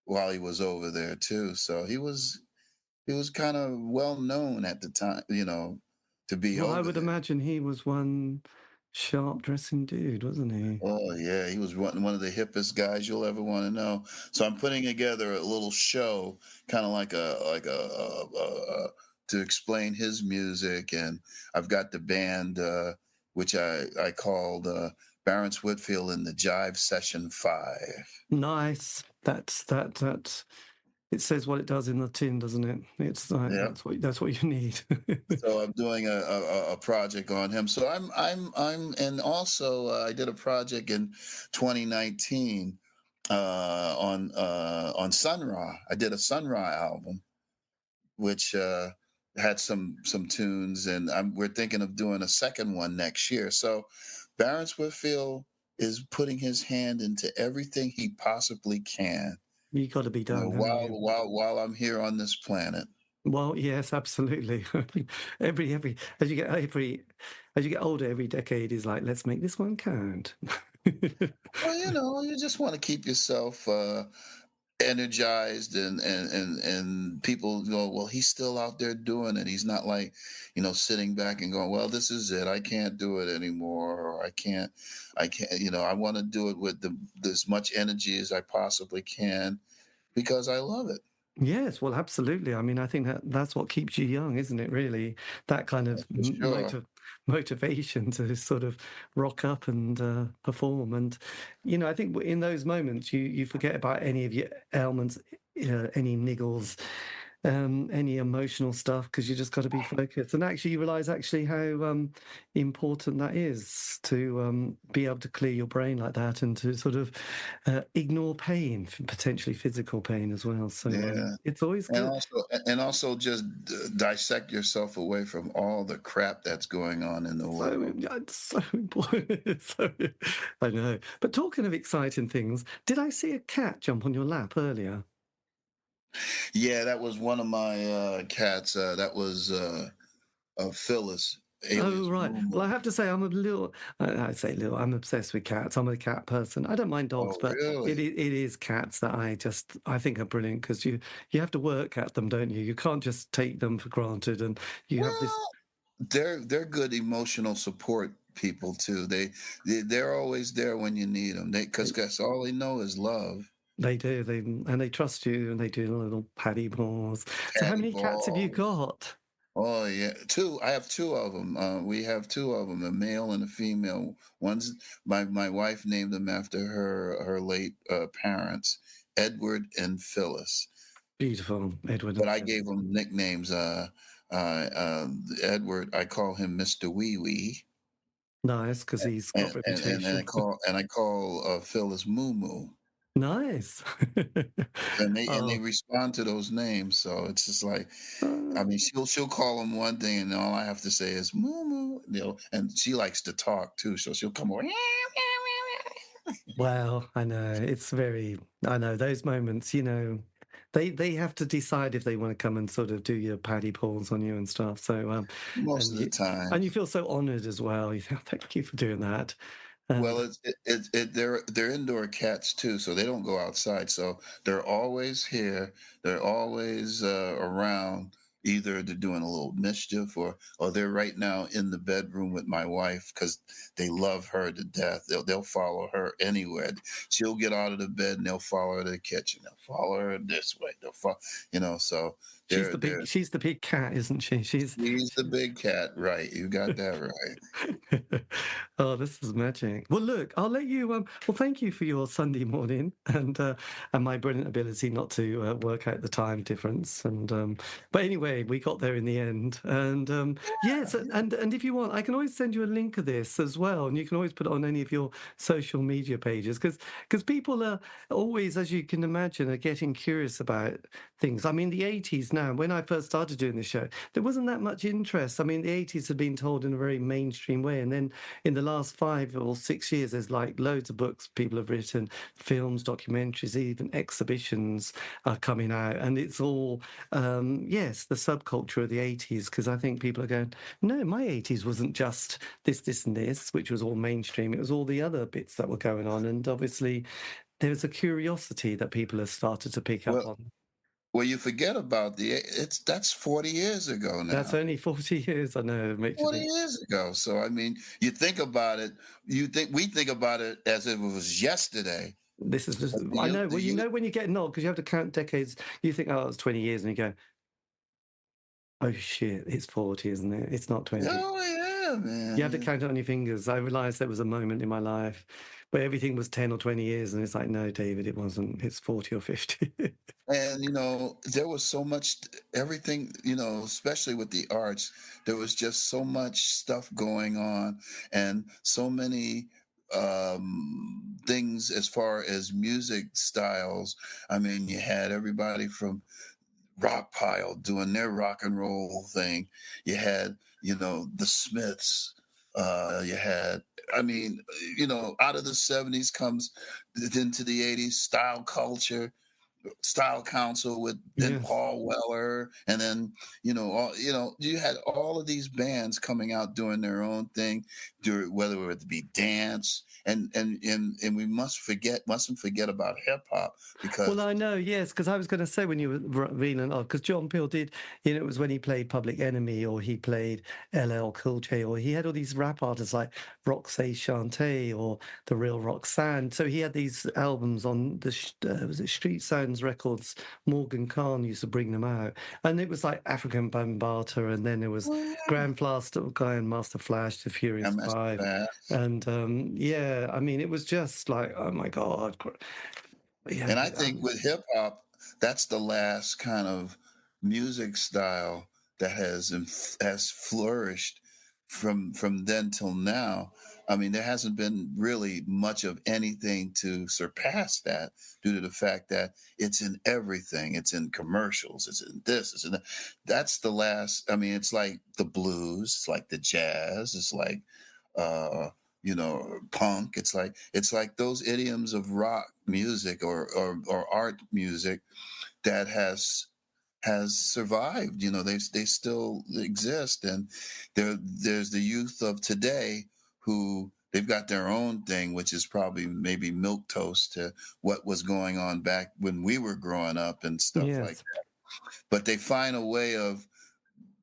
while he was over there too. So he was kind of well known at the time, to be Well, I over would there. imagine he was one sharp dressing dude, wasn't he? Oh yeah, he was one of the hippest guys you'll ever want to know. So I'm putting together a little show, kind of to explain his music, and I've got the band which I called Barrence Whitfield in the Jive Session 5. Nice. That. It says what it does in the tin, doesn't it? It's like Yeah. that's what you need. So I'm doing a project on him. So and also I did a project in 2019 on Sun Ra. I did a Sun Ra album, which had some tunes, and we're thinking of doing a second one next year. So Barrence Whitfield is putting his hand into everything he possibly can, You got to be done, haven't you? while I'm here on this planet. Well, yes, absolutely. every as you get older, every decade is like, let's make this one count. Well, you just want to keep yourself energized, and people go, well, he's still out there doing it. He's not like, sitting back and going, well, this is it. I can't do it anymore, or I can't. I want to do it with as much energy as I possibly can because I love it. Yes, well, absolutely. I mean, I think that's what keeps you young, isn't it? Really, that kind of For sure. motivation to sort of rock up and perform. And I think in those moments you forget about any of your ailments, any niggles, any emotional stuff, because you just got to be focused. And actually, you realise how important that is to be able to clear your brain like that and to sort of ignore pain, potentially physical pain as well. So Yeah. it's always And good. also just dissect yourself away from all the crap that's going on in the world. It's so important. I know. But talking of exciting things, did I see a cat jump on your lap earlier? Yeah, that was one of my cats. That was Phyllis, Oh, alias right. Moo Moo. Well, I have to say, I say little, I'm obsessed with cats. I'm a cat person. I don't mind dogs, Oh, but it really? is cats that I think are brilliant, because you have to work at them, don't you? You can't just take them for granted, and you have this. Well, they're good emotional support people too. They're always there when you need them. Because that's all they know is love. They do, they trust you, and they do little paddy paws. So how Patty many cats have you balls. got? Oh yeah, two. I have two of them. We have two of them, a male and a female. One's my wife named them after her late parents, Edward and Phyllis. Beautiful, Edward But and I Phil. gave them nicknames. Edward, I call him Mister Wee Wee, Nice, because he's got and reputation. I call Phyllis Moo Moo. Nice. And they Oh, respond to those names. So it's just like, uh, I mean, she'll call them one thing, and all I have to say is moo moo. And she likes to talk too, so she'll come over. well, I know I know those moments. They have to decide if they want to come and sort of do your paddy paws on you and stuff. So Most and of the time. you feel so honoured as well. You think, thank you for doing that. Well, And they're indoor cats too, so they don't go outside. So they're always here. They're always around. Either they're doing a little mischief, or they're right now in the bedroom with my wife because they love her to death. They'll follow her anywhere. She'll get out of the bed and they'll follow her to the kitchen. They'll follow her this way. They'll follow, So they're she's the big cat, isn't she? she's the big cat, right? You got that right. Oh, this is magic. Well, look, I'll let you. Well, thank you for your Sunday morning and my brilliant ability not to work out the time difference. But anyway, we got there in the end. And yes, and if you want, I can always send you a link of this as well, and you can always put it on any of your social media pages, because people are always, as you can imagine, are getting curious about things. I mean, the 80s now, when I first started doing this show, there wasn't that much interest. I mean, the 80s had been told in a very mainstream way. And then in the last 5 or 6 years, there's like loads of books people have written, films, documentaries, even exhibitions are coming out. And it's all, yes, the subculture of the 80s, because I think people are going, no, my 80s wasn't just this, and this, which was all mainstream. It was all the other bits that were going on. And obviously, there's a curiosity that people have started to pick up Well, on. you forget about that's 40 years ago That's now. only 40 years. I know, it makes you 40 think. years ago. So I mean, you think about it, we think about it as if it was yesterday. This is just, But I know. the Well, youth, when you're getting old, because you have to count decades, you think, oh, it's 20 years, and you go, oh shit, it's 40, isn't it? It's not 20. oh Yeah, man. You have to count it on your fingers. I realised there was a moment in my life where everything was 10 or 20 years, and it's like, no, David, it wasn't. It's 40 or 50. And there was so much, everything, especially with the arts, there was just so much stuff going on, and so many things as far as music styles. I mean, you had everybody from Rock Pile doing their rock and roll thing. You had, the Smiths. You had, I mean, out of the 70s comes into the 80s, style culture, style council with then Yes. Paul Weller, and then you had all of these bands coming out doing their own thing, whether it be dance, and we mustn't forget about hip hop, Well, because I know, yes, because I was going to say when you were reading off, because John Peel did, it was when he played Public Enemy, or he played LL Cool J, or he had all these rap artists like Roxanne Shante or The Real Roxanne. So he had these albums on was it Street Sounds Records? Morgan Khan used to bring them out, and it was like African Bambaataa, and then there was Grandmaster Guy and Master Flash, The Furious MS Five, Fast. and yeah, I mean, it was just like, oh my God. Yeah, And I think with hip hop, that's the last kind of music style that has flourished from then till now. I mean, there hasn't been really much of anything to surpass that, due to the fact that it's in everything. It's in commercials. It's in this. It's in that. That's the last. I mean, it's like the blues. It's like the jazz. It's like uh, punk. It's like those idioms of rock music, or art music that has survived. They still exist, and there's the youth of today who they've got their own thing, which is probably maybe milk toast to what was going on back when we were growing up and stuff like yes. that. But they find a way of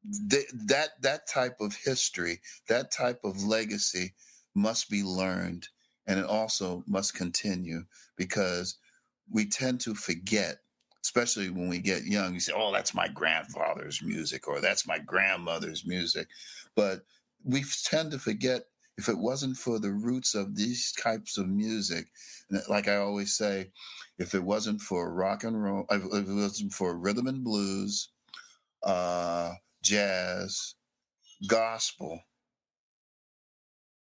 that type of history, that type of legacy must be learned, and it also must continue, because we tend to forget, especially when we get young. You say, oh, that's my grandfather's music, or that's my grandmother's music. But we tend to forget, if it wasn't for the roots of these types of music, like I always say, if it wasn't for rock and roll, if it wasn't for rhythm and blues, uh, jazz, gospel,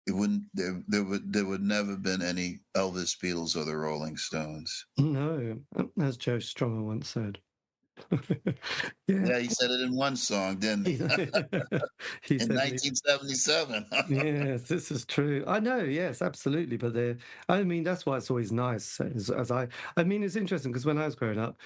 it wouldn't there would never been any Elvis, Beatles, or the Rolling Stones. No, as Joe Strummer once said. Yeah. Yeah, he said it in one song, didn't He, he? he In said, 1977. yes, this is true. I know, yes, absolutely. But I mean, that's why it's always nice. I mean, it's interesting because when I was growing up,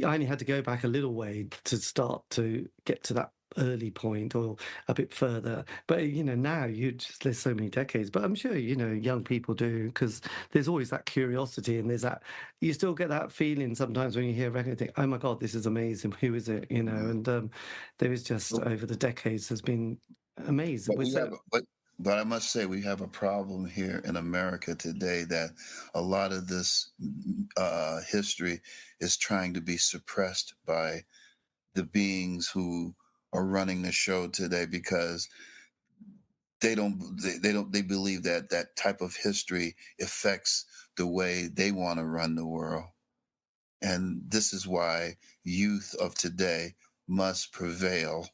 I only had to go back a little way to start to get to that early point, or a bit further. But now there's so many decades. But I'm sure young people do, because there's always that curiosity, and there's that, you still get that feeling sometimes when you hear a record and think, oh my God, this is amazing. Who is it? And there is just, over the decades, has been amazing. But but I must say, we have a problem here in America today, that a lot of this history is trying to be suppressed by the beings who are running the show today, because they believe that that type of history affects the way they want to run the world. And this is why youth of today must prevail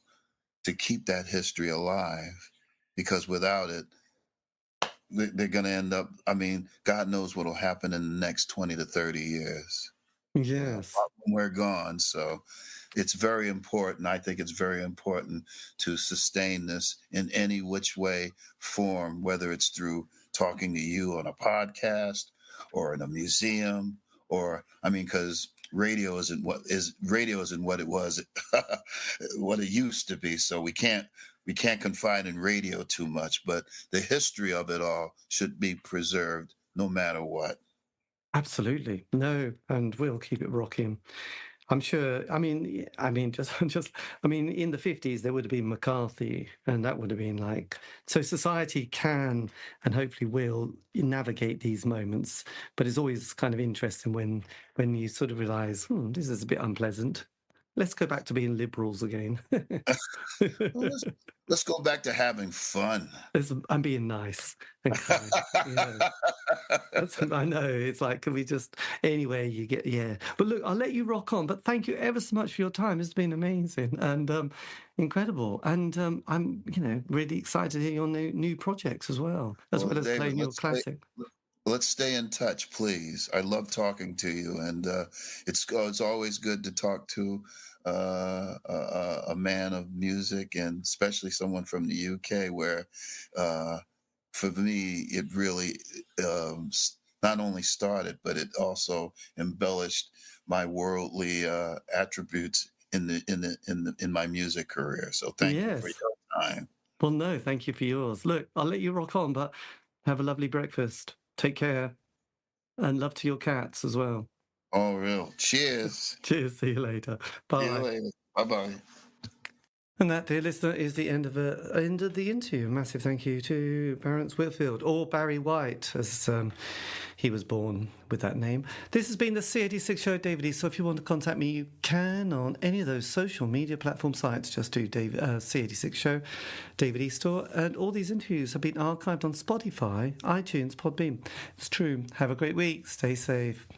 to keep that history alive, because without it, they're going to end up, I mean, God knows what will happen in the next 20 to 30 years. Yes. When we're gone. So it's very important. I think it's very important to sustain this in any which way, form, whether it's through talking to you on a podcast, or in a museum, or, I mean, because radio isn't what it was, what it used to be. So we can't confide in radio too much, but the history of it all should be preserved no matter what. Absolutely. No, and we'll keep it rocking. I'm sure. I mean, in the 50s, there would have been McCarthy, and that would have been like, so society can and hopefully will navigate these moments. But it's always kind of interesting when you sort of realize, this is a bit unpleasant. Let's go back to being liberals again. Well, let's go back to having fun. I'm being nice and kind. Yeah. I know. It's like, can we just, anyway, you get, yeah. But look, I'll let you rock on. But thank you ever so much for your time. It's been amazing and incredible. And I'm, really excited to hear your new projects as well as David, playing your classic. let's stay in touch, please. I love talking to you, and it's always good to talk to a man of music, and especially someone from the UK, where for me it really not only started, but it also embellished my worldly attributes in my music career. So thank you for Yes. your time. Well, no, thank you for yours. Look, I'll let you rock on, but have a lovely breakfast. Take care and love to your cats as well. Oh, real. Cheers. Cheers. See you later. Bye. See you later. Bye-bye. And that, dear listener, is the end of the interview. Massive thank you to Barrence Whitfield, or Barry White, as he was born with that name. This has been the C86 Show, David Eastaugh. So if you want to contact me, you can on any of those social media platform sites. Just do C86 Show, David Eastaugh. And all these interviews have been archived on Spotify, iTunes, Podbean. It's true. Have a great week. Stay safe.